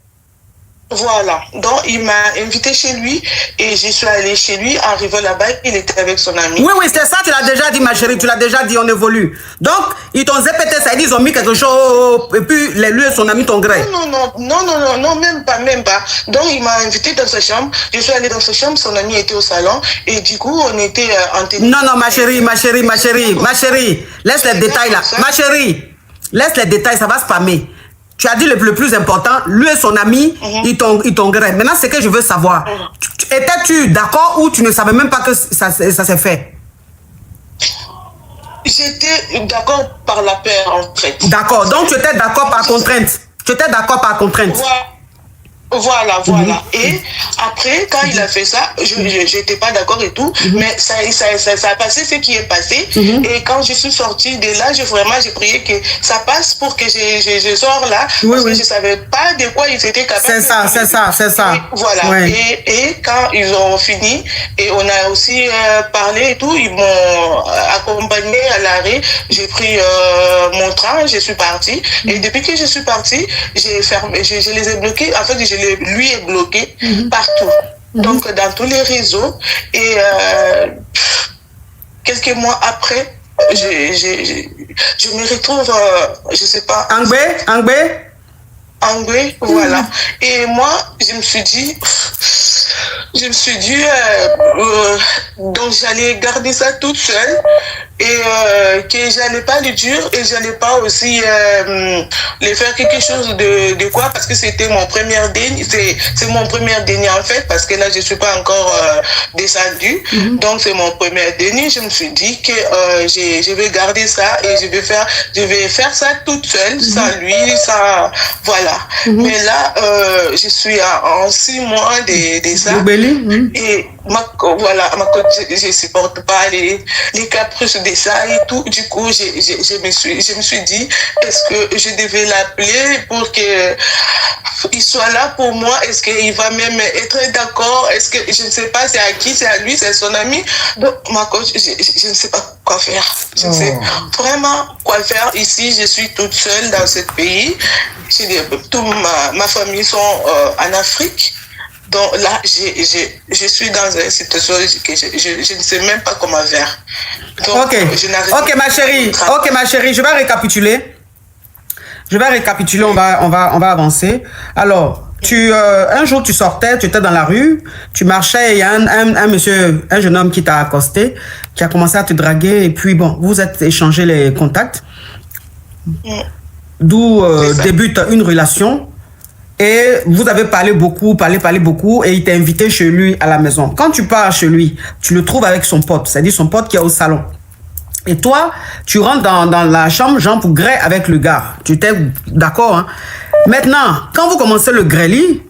Voilà, donc il m'a invité chez lui et je suis allée chez lui. Arrivé là-bas, il était avec son ami. Oui, c'est ça, tu l'as déjà dit, ma chérie, tu l'as déjà dit, on évolue. Donc, ils t'ont zépété, ça dit, ils ont mis quelque chose, et puis lui et son ami t'ont gré. Non, même pas. Donc, il m'a invité dans sa chambre. Je suis allée dans sa chambre, son ami était au salon et du coup, on était en téléphone. Non, ma chérie, laisse les détails là. Ma chérie, laisse les détails, ça va spammer. Tu as dit le plus important, lui et son ami, ils t'ont gré. Maintenant, c'est que je veux savoir. Étais-tu d'accord ou tu ne savais même pas que ça s'est fait? J'étais d'accord par la paix, en fait. D'accord, donc tu étais d'accord par contrainte. Voilà. Et après, quand il a fait ça, je n'étais pas d'accord et tout, mais ça a passé ce qui est passé. Et quand je suis sortie de là, j'ai prié que ça passe pour que je sors là, parce que je ne savais pas de quoi ils étaient capables. C'est ça. Et voilà. Ouais. Et quand ils ont fini, et on a aussi parlé et tout, ils m'ont accompagné à l'arrêt. J'ai pris mon train, je suis partie. Et depuis que je suis partie, je les ai bloqués. En fait, lui est bloqué partout. Donc, dans tous les réseaux. Et quelques mois après, je me retrouve, je sais pas. Angbé, voilà. Et moi, je me suis dit, donc j'allais garder ça toute seule et que j'allais pas le dire et j'allais pas aussi les faire quelque chose de quoi, parce que c'était mon premier déni, c'est mon premier déni en fait, parce que là je suis pas encore descendue, donc c'est mon premier déni. Je me suis dit que je vais garder ça et je vais faire ça toute seule, sans lui, sans voilà. Mais là je suis en 6 mois de ça. Et je supporte pas les caprices de ça et tout. Du coup, je me suis dit, est-ce que je devais l'appeler pour que il soit là pour moi? Est-ce qu'il va même être d'accord? Est-ce que je ne sais pas, c'est à qui? C'est à lui, c'est son ami? Donc, ma coach, je ne sais pas quoi faire. Je ne sais vraiment quoi faire. Ici, je suis toute seule dans ce pays. Toute ma famille sont en Afrique. Donc là, je suis dans une situation que je ne sais même pas comment faire. Donc, ok, ma chérie, je vais récapituler. On va avancer. Alors, un jour tu sortais, tu étais dans la rue, tu marchais, il y a un jeune homme qui t'a accosté, qui a commencé à te draguer, et puis bon, vous êtes échangé les contacts. D'où débute une relation. Et vous avez parlé beaucoup, et il t'a invité chez lui à la maison. Quand tu pars chez lui, tu le trouves avec son pote, c'est-à-dire son pote qui est au salon. Et toi, tu rentres dans la chambre, genre pour gré avec le gars. Tu étais d'accord, hein? Maintenant, quand vous commencez le grêli,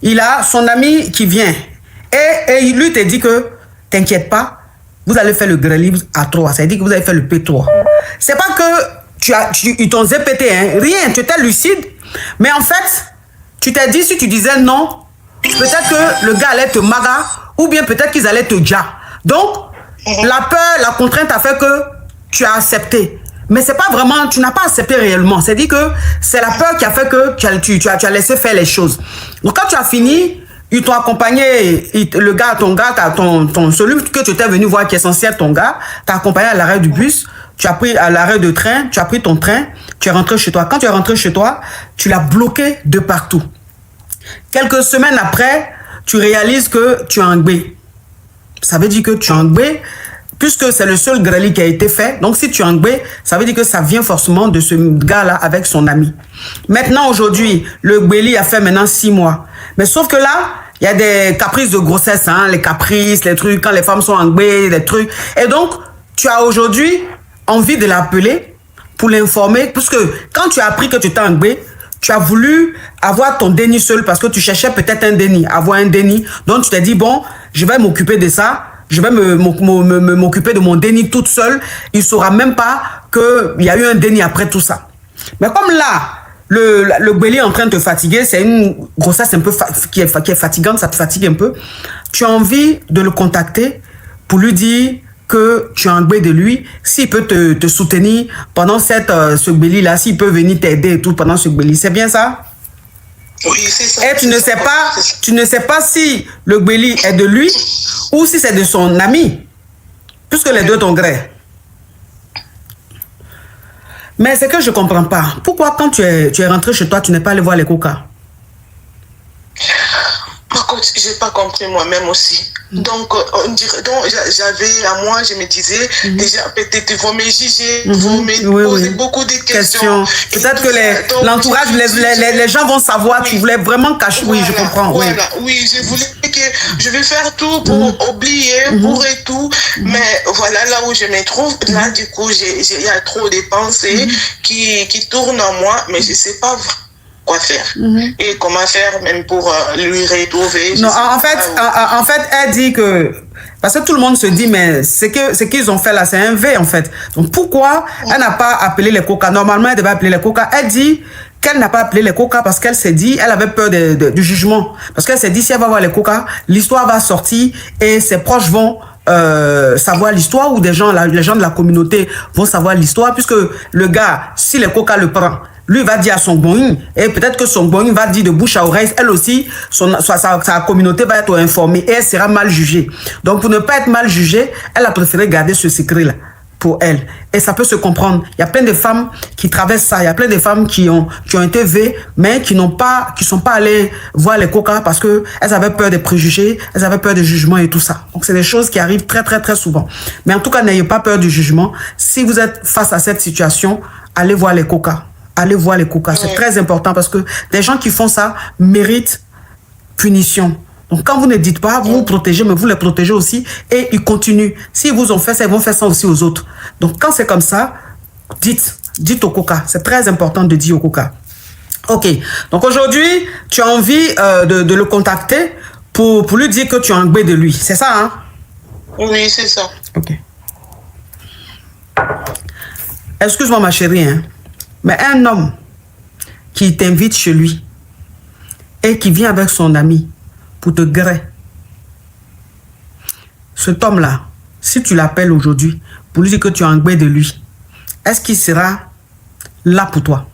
il a son ami qui vient. Et lui te dit que, t'inquiète pas, vous allez faire le grêli à 3. Ça veut dire que vous allez faire le P3. C'est pas que ils t'ont zépété, hein? Rien, tu étais lucide. Mais en fait, tu t'es dit, si tu disais non, peut-être que le gars allait te maga, ou bien peut-être qu'ils allaient te dja. Donc, la peur, la contrainte a fait que tu as accepté. Mais c'est pas vraiment, tu n'as pas accepté réellement. C'est-à-dire que c'est la peur qui a fait que tu as laissé faire les choses. Donc, quand tu as fini, ils t'ont accompagné, le gars, celui que tu étais venu voir qui est censé être ton gars, t'a accompagné à l'arrêt du bus. Tu as pris à l'arrêt de train, tu as pris ton train, tu es rentré chez toi. Quand tu es rentré chez toi, tu l'as bloqué de partout. Quelques semaines après, tu réalises que tu es en gbé. Ça veut dire que tu es en gbé, puisque c'est le seul grêli qui a été fait. Donc, si tu es en gbé, ça veut dire que ça vient forcément de ce gars-là avec son ami. Maintenant, aujourd'hui, le gbéli a fait maintenant 6 mois. Mais sauf que là, il y a des caprices de grossesse, hein, les caprices, les trucs, quand les femmes sont en gbé, les trucs. Et donc, tu as aujourd'hui envie de l'appeler pour l'informer, parce que quand tu as appris que tu étais en gbé, tu as voulu avoir ton déni seul parce que tu cherchais peut-être un déni, avoir un déni. Donc, tu t'es dit, bon, je vais m'occuper de ça. Je vais m'occuper de mon déni toute seule. Il ne saura même pas qu'il y a eu un déni après tout ça. Mais comme là, le gbéli est en train de te fatiguer, c'est une grossesse un peu qui est fatigante, ça te fatigue un peu. Tu as envie de le contacter pour lui dire que tu es en gbé de lui, s'il peut te soutenir pendant ce gbéli-là, s'il peut venir t'aider et tout pendant ce gbéli. C'est bien ça? Oui, c'est ça. Et tu ne sais pas si le Gbeli est de lui ou si c'est de son ami, puisque les deux t'ont gré. Mais c'est que je ne comprends pas. Pourquoi quand tu es rentré chez toi, tu n'es pas allé voir les coca? Par contre, je n'ai pas compris moi-même aussi. Donc, j'avais à moi, je me disais, déjà, peut-être ils vont me juger, ils vont me poser beaucoup de questions. Peut-être que l'entourage, les gens vont savoir, tu voulais vraiment cacher. Oui, je comprends. Voilà, oui, je voulais que je vais faire tout pour oublier, pour et tout. Mais voilà, là où je me trouve, là, du coup, il y a trop de pensées qui tournent en moi, mais je ne sais pas quoi faire et comment faire même pour lui retrouver. Non, en fait, elle dit que parce que tout le monde se dit mais ce qu'ils ont fait là, c'est un V en fait. Donc pourquoi elle n'a pas appelé les coca? Normalement, elle devait appeler les coca. Elle dit qu'elle n'a pas appelé les coca parce qu'elle s'est dit, elle avait peur du jugement. Parce qu'elle s'est dit, si elle va voir les coca, l'histoire va sortir et ses proches vont savoir l'histoire, ou les gens de la communauté vont savoir l'histoire, puisque le gars, si les coca le prend, lui va dire à son boing, et peut-être que son boing va dire de bouche à oreille, elle aussi, sa communauté va être informée et elle sera mal jugée. Donc pour ne pas être mal jugée, elle a préféré garder ce secret-là pour elle. Et ça peut se comprendre. Il y a plein de femmes qui traversent ça. Il y a plein de femmes qui ont été vées, mais qui sont pas allées voir les coca parce que elles avaient peur des préjugés, elles avaient peur des jugements et tout ça. Donc c'est des choses qui arrivent très, très, très souvent. Mais en tout cas, n'ayez pas peur du jugement. Si vous êtes face à cette situation, allez voir les coca. Allez voir les coca. C'est très important parce que des gens qui font ça méritent punition. Donc, quand vous ne dites pas, vous vous protégez, mais vous les protégez aussi et ils continuent. S'ils vous ont fait ça, ils vont faire ça aussi aux autres. Donc, quand c'est comme ça, dites au coca. C'est très important de dire au coca. Ok. Donc, aujourd'hui, tu as envie de le contacter pour lui dire que tu as un gbé de lui. C'est ça, hein? Oui, c'est ça. Ok. Excuse-moi, ma chérie, hein? Mais un homme qui t'invite chez lui et qui vient avec son ami pour te gré, cet homme-là, si tu l'appelles aujourd'hui pour lui dire que tu as un gbé de lui, est-ce qu'il sera là pour toi?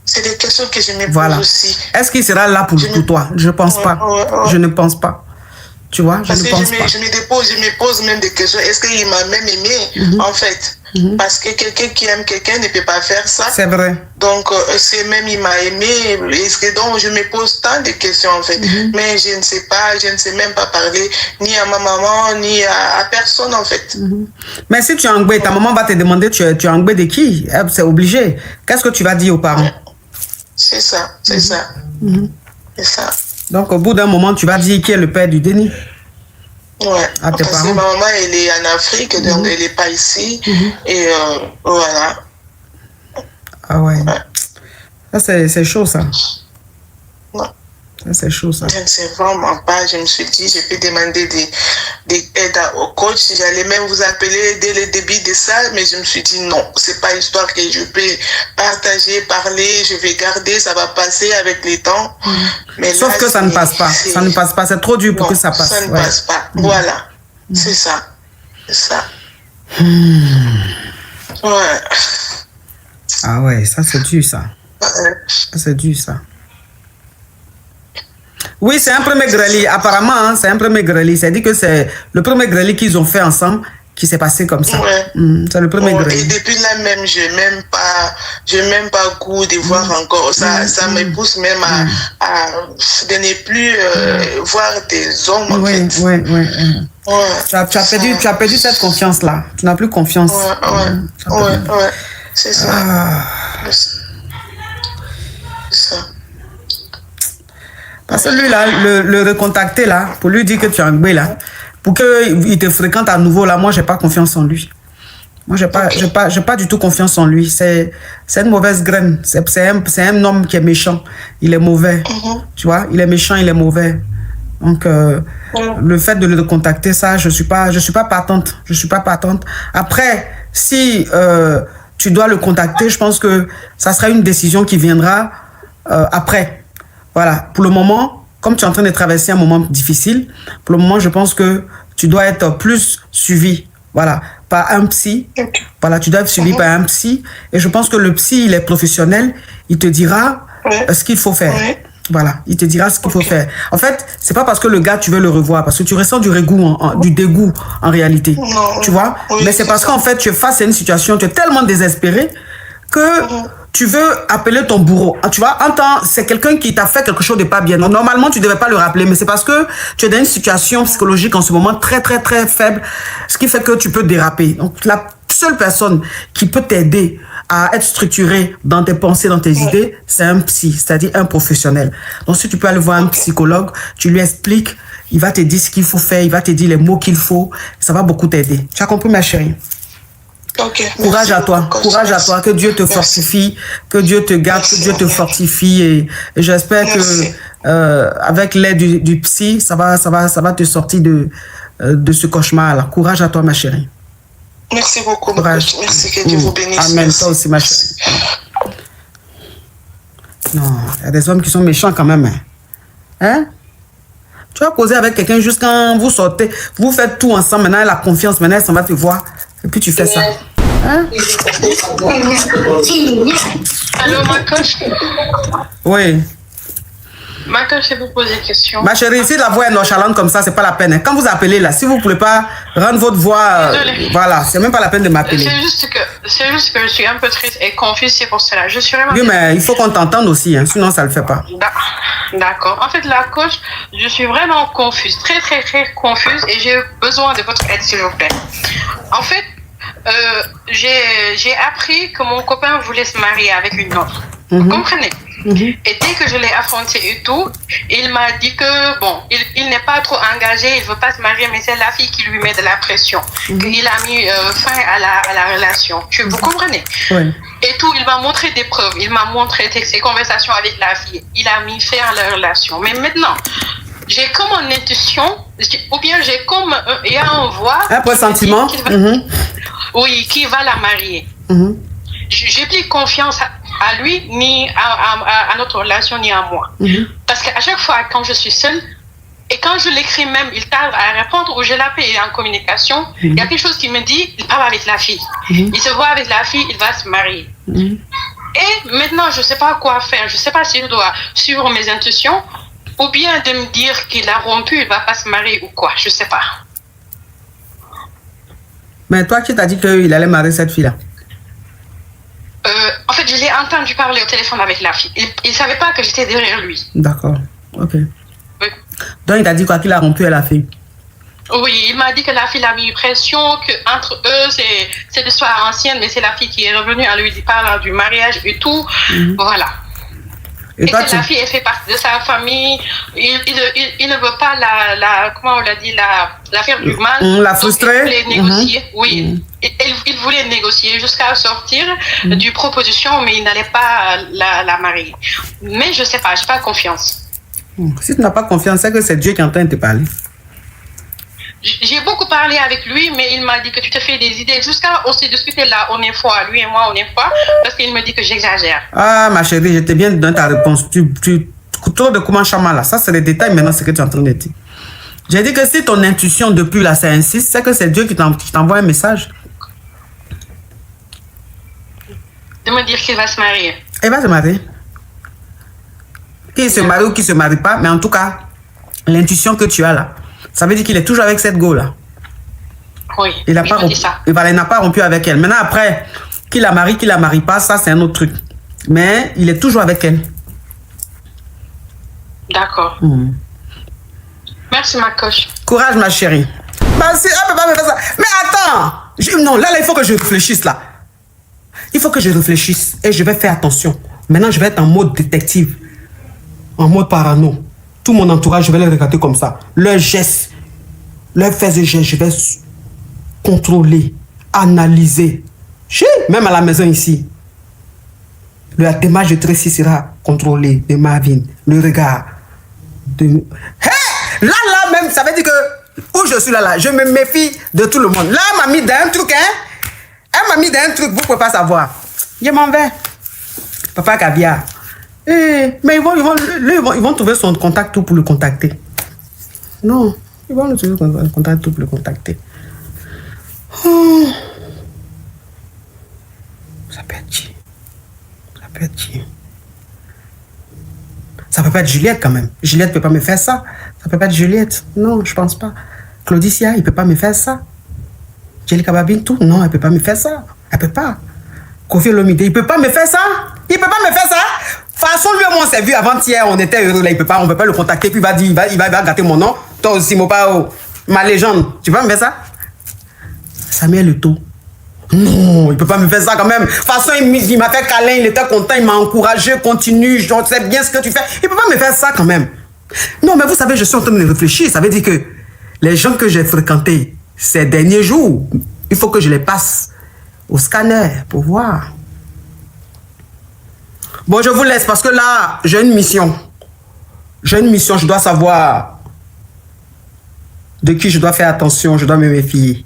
C'est des questions que je me pose aussi. Est-ce qu'il sera là pour toi? Je ne pense pas. Je ne pense pas. Tu vois, je ne pense pas. Je me pose même des questions. Est-ce qu'il m'a même aimé, en fait? Parce que quelqu'un qui aime quelqu'un ne peut pas faire ça. C'est vrai. Donc, c'est même il m'a aimé. Donc, je me pose tant de questions, en fait. Mais je ne sais pas, je ne sais même pas parler ni à ma maman, ni à personne, en fait. Mais si tu as un gbé, ta maman va te demander, tu as un gbé de qui? C'est obligé. Qu'est-ce que tu vas dire aux parents? C'est ça, c'est ça. C'est ça. Donc, au bout d'un moment, tu vas dire qui est le père du déni. Ouais, à tes parce parents. que ma maman, elle est en Afrique, donc elle n'est pas ici. Et voilà. Ah ouais. Ça, c'est chaud, ça. Ouais. Ça, c'est chaud, ça. Je ne sais vraiment pas. Je me suis dit, je peux demander des aides au coach. J'allais même vous appeler dès le début de ça, mais je me suis dit non, c'est pas une histoire que je peux partager, parler, je vais garder, ça va passer avec le temps. Mais sauf là, que ça ne passe pas. Ça ne passe pas. C'est trop dur pour que ça passe. Ça ne passe pas. Voilà. C'est ça. C'est ça. Ouais. Ah ouais, ça c'est dur, ça. Ça c'est dur, ça. Oui, c'est un premier greli. Apparemment, hein, c'est un premier greli. C'est dit que c'est le premier greli qu'ils ont fait ensemble qui s'est passé comme ça. C'est le premier greli. Et depuis là même, je n'ai même pas goût de voir encore. Ça me pousse même de ne plus voir des hommes. En fait. Tu as perdu cette confiance-là. Tu n'as plus confiance. Ouais. C'est ça. C'est ça. Parce que lui, là, le recontacter, là, pour lui dire que tu as un gbé, là, pour qu'il te fréquente à nouveau, là, moi, j'ai pas confiance en lui. Moi, j'ai pas du tout confiance en lui. C'est une mauvaise graine. C'est un homme qui est méchant. Il est mauvais. Tu vois, il est méchant, il est mauvais. Donc, le fait de le contacter, ça, je suis pas partante. Je suis pas partante. Après, si tu dois le contacter, je pense que ça sera une décision qui viendra après. Voilà, pour le moment, comme tu es en train de traverser un moment difficile, pour le moment, je pense que tu dois être plus suivi, voilà, par un psy. Voilà, tu dois être suivi par un psy. Et je pense que le psy, il est professionnel. Il te dira ce qu'il faut faire. Oui. Voilà, il te dira ce qu'il faut faire. En fait, c'est pas parce que le gars, tu veux le revoir, parce que tu ressens du du dégoût en réalité. Non. Tu vois? Oui, mais c'est parce qu'en fait, tu es face à une situation, tu es tellement désespéré que tu veux appeler ton bourreau. Tu vois, c'est quelqu'un qui t'a fait quelque chose de pas bien. Donc, normalement, tu devais pas le rappeler, mais c'est parce que tu es dans une situation psychologique en ce moment très, très, très faible, ce qui fait que tu peux déraper. Donc, la seule personne qui peut t'aider à être structuré dans tes pensées, dans tes idées, c'est un psy, c'est-à-dire un professionnel. Donc, si tu peux aller voir un psychologue, tu lui expliques, il va te dire ce qu'il faut faire, il va te dire les mots qu'il faut, ça va beaucoup t'aider. Tu as compris, ma chérie? Courage à toi, que Dieu te fortifie, que Dieu te garde, que Dieu te fortifie et j'espère que avec l'aide du psy, ça va te sortir de ce cauchemar-là. Courage à toi, ma chérie. Merci beaucoup, courage. Merci, que Dieu vous bénisse. Amen, toi aussi, ma chérie. Non, il y a des hommes qui sont méchants quand même. Hein? Tu vas causer avec quelqu'un juste quand vous sortez, vous faites tout ensemble, maintenant elle a confiance, maintenant elle s'en va te voir, et puis tu fais ça. Hein? Allô, ma coach? Oui. Ma coach, je vais vous poser une question. Ma chérie, si la voix est nonchalante comme ça, c'est pas la peine. Quand vous appelez là, si vous ne pouvez pas rendre votre voix, voilà, c'est même pas la peine de m'appeler. C'est juste que je suis un peu triste et confuse, c'est pour cela. Je suis vraiment... Oui, mais il faut qu'on t'entende aussi, hein, sinon ça ne le fait pas. D'accord. En fait, la coach, je suis vraiment confuse, très, très, très confuse et j'ai besoin de votre aide, s'il vous plaît. En fait, j'ai appris que mon copain voulait se marier avec une autre. Vous comprenez? Et dès que je l'ai affronté et tout, il m'a dit que, bon, il n'est pas trop engagé, il ne veut pas se marier, mais c'est la fille qui lui met de la pression. Qu'il a mis fin à la relation. Vous comprenez? Oui. Et tout, il m'a montré des preuves, il m'a montré ses conversations avec la fille. Il a mis fin à la relation. Mais maintenant, j'ai comme une intuition, ou bien j'ai comme il y a un voix. Un pressentiment. Oui, qui va la marier. J'ai plus confiance à lui, ni à notre relation, ni à moi. Parce qu'à chaque fois, quand je suis seule, et quand je l'écris même, il tarde à répondre, ou je l'appelle en communication, il y a quelque chose qui me dit, il parle avec la fille. Il se voit avec la fille, il va se marier. Et maintenant, je ne sais pas quoi faire. Je ne sais pas si je dois suivre mes intuitions, ou bien de me dire qu'il a rompu, il ne va pas se marier ou quoi. Je ne sais pas. Mais toi, qui t'as dit qu'il allait marier cette fille-là? En fait, je l'ai entendu parler au téléphone avec la fille. Il ne savait pas que j'étais derrière lui. D'accord, ok. Oui. Donc, il t'a dit quoi, qu'il a rompu à la fille? Oui, il m'a dit que la fille a mis pression, qu'entre eux, c'est l'histoire ancienne, mais c'est la fille qui est revenue à lui parler du mariage et tout. Voilà. Et toi, que la fille, elle fait partie de sa famille. Il ne veut pas comment on l'a dit, la faire du mal. La frustrer. Il voulait négocier, oui. Il voulait négocier jusqu'à sortir du proposition, mais il n'allait pas la marier. Mais je ne sais pas, je n'ai pas confiance. Si tu n'as pas confiance, c'est que c'est Dieu qui est en train de te parler. J'ai beaucoup parlé avec lui, mais il m'a dit que tu te fais des idées. Jusqu'à on s'est discuté là, on est fois, lui et moi, on est fois, parce qu'il me dit que j'exagère. Ah, ma chérie, j'étais bien dans ta réponse. Trop de comment chama là. Ça, c'est les détails maintenant, ce que tu es en train de dire. J'ai dit que si ton intuition depuis là, ça insiste, c'est que c'est Dieu qui t'envoie un message. De me dire qu'il va se marier. Il va se marier. Qu'il se marie ou qu'il ne se marie pas, mais en tout cas, l'intuition que tu as là, ça veut dire qu'il est toujours avec cette go là. Oui. Il n'a pas rompu avec elle. Maintenant, après, qu'il la marie pas, ça c'est un autre truc. Mais il est toujours avec elle. D'accord. Merci ma coach. Courage ma chérie. Bah, mais attends. Non, là, il faut que je réfléchisse là. Il faut que je réfléchisse et je vais faire attention. Maintenant, je vais être en mode détective. En mode parano. Tout mon entourage, je vais les regarder comme ça. Leurs gestes, leurs faits et gestes, je vais contrôler, analyser. Même à la maison ici. La démarche de Tracy sera contrôlée, de Marvin, le regard. Là, même, ça veut dire que où je suis là, je me méfie de tout le monde. Là, elle m'a mis dans un truc, hein. Elle m'a mis dans un truc, vous ne pouvez pas savoir. Je m'en vais. Papa Caviar. Mais ils vont trouver son contact tout pour le contacter. Non, ils vont trouver son contact tout pour le contacter. Ça peut être chier. Ça peut être chier. Ça peut pas être Juliette quand même. Juliette peut pas me faire ça. Ça peut pas être Juliette. Non, je pense pas. Claudicia, il peut pas me faire ça. Jelika Babintou, non, elle peut pas me faire ça. Elle peut pas. Kofi Olomide, il peut pas me faire ça. Il peut pas me faire ça. De toute façon, lui et moi, on s'est vu avant-hier, on était heureux là, on peut pas le contacter, puis il va dire, il va gâter mon nom. Toi aussi, ma légende. Tu peux me faire ça? Samuel Eto'o. Non, il peut pas me faire ça quand même. De toute façon, il m'a fait câlin, il était content, il m'a encouragé, continue, je sais bien ce que tu fais. Il peut pas me faire ça quand même. Non, mais vous savez, je suis en train de réfléchir. Ça veut dire que les gens que j'ai fréquentés ces derniers jours, il faut que je les passe au scanner pour voir. Bon, je vous laisse parce que là, j'ai une mission. Je dois savoir de qui je dois faire attention, je dois me méfier.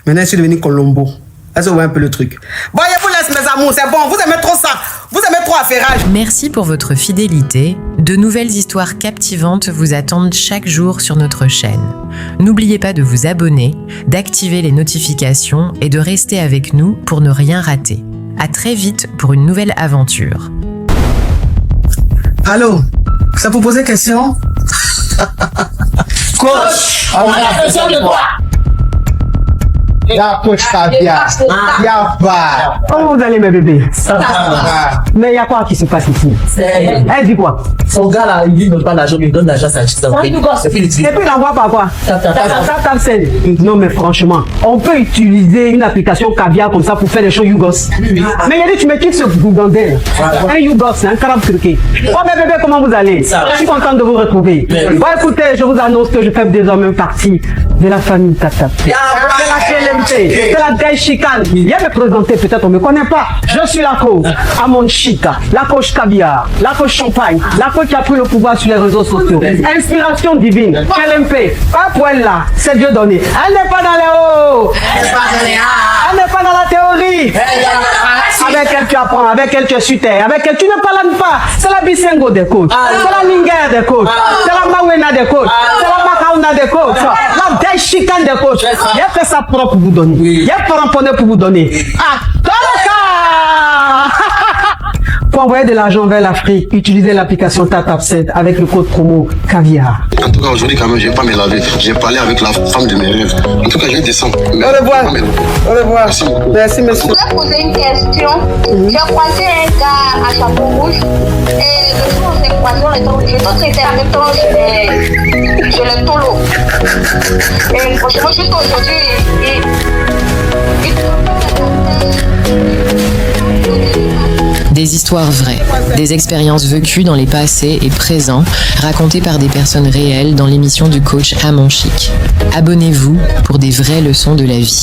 Maintenant, je suis devenu Colombo. Est-ce que vous voyez un peu le truc? Bon, je vous laisse, mes amours, c'est bon. Vous aimez trop ça. Vous aimez trop affairage. Merci pour votre fidélité. De nouvelles histoires captivantes vous attendent chaque jour sur notre chaîne. N'oubliez pas de vous abonner, d'activer les notifications et de rester avec nous pour ne rien rater. À très vite pour une nouvelle aventure. Allô? Ça vous posait question? Coach, on a besoin de toi. La coach Caviar. Y'a pas. Comment vous allez, mes bébés? Mais il y a quoi qui se passe ici? Elle dit quoi? Son gars là, il dit ne pas l'argent, il donne l'argent à sa chiste. Et puis il envoie par quoi? Non, mais franchement, on peut utiliser une application Caviar comme ça pour faire des choses Yougos. Mais il a dit, tu me quittes ce gougandel. Un Yougos, un carabe truqué. Oh, mes bébés, comment vous allez? Je suis contente de vous retrouver. Bon, écoutez, je vous annonce que je fais désormais partie de la famille Tata. C'est la Gaï Chicane. Viens me présenter, peut-être on ne me connaît pas. Je suis la coach Amon Chica, la coach Caviar, la coach Champagne, la coach qui a pris le pouvoir sur les réseaux sociaux. Inspiration divine, LMP, pas pour elle là, c'est Dieu donné. Elle n'est pas dans les hauts, elle n'est pas dans la théorie. Avec elle tu apprends, avec elle tu es sur terre, avec elle tu ne parles pas. C'est la Bisengo des coachs, c'est la Lingère des coachs, c'est la Mawena des coachs, c'est la Makauna des coachs, la Gaï Chicane des coachs. Il a fait ça propre pour vous donner. Il y a pas ramponné pour vous donner. Ah, dans le cas pour envoyer de l'argent vers l'Afrique, utilisez l'application TapTapSend avec le code promo Caviar. En tout cas, aujourd'hui, quand même, je vais pas me laver. J'ai parlé avec la femme de mes rêves. En tout cas, je vais descendre. Au revoir. Au revoir. Merci beaucoup. Merci, monsieur. Je voulais poser une question. J'ai croisé un gars à chapeau rouge. Et le jour où on s'est croisé, on était en même temps je le tolo. Et franchement, juste aujourd'hui, Des histoires vraies, des expériences vécues dans les passés et présents, racontées par des personnes réelles dans l'émission du coach Amon Chic. Abonnez-vous pour des vraies leçons de la vie.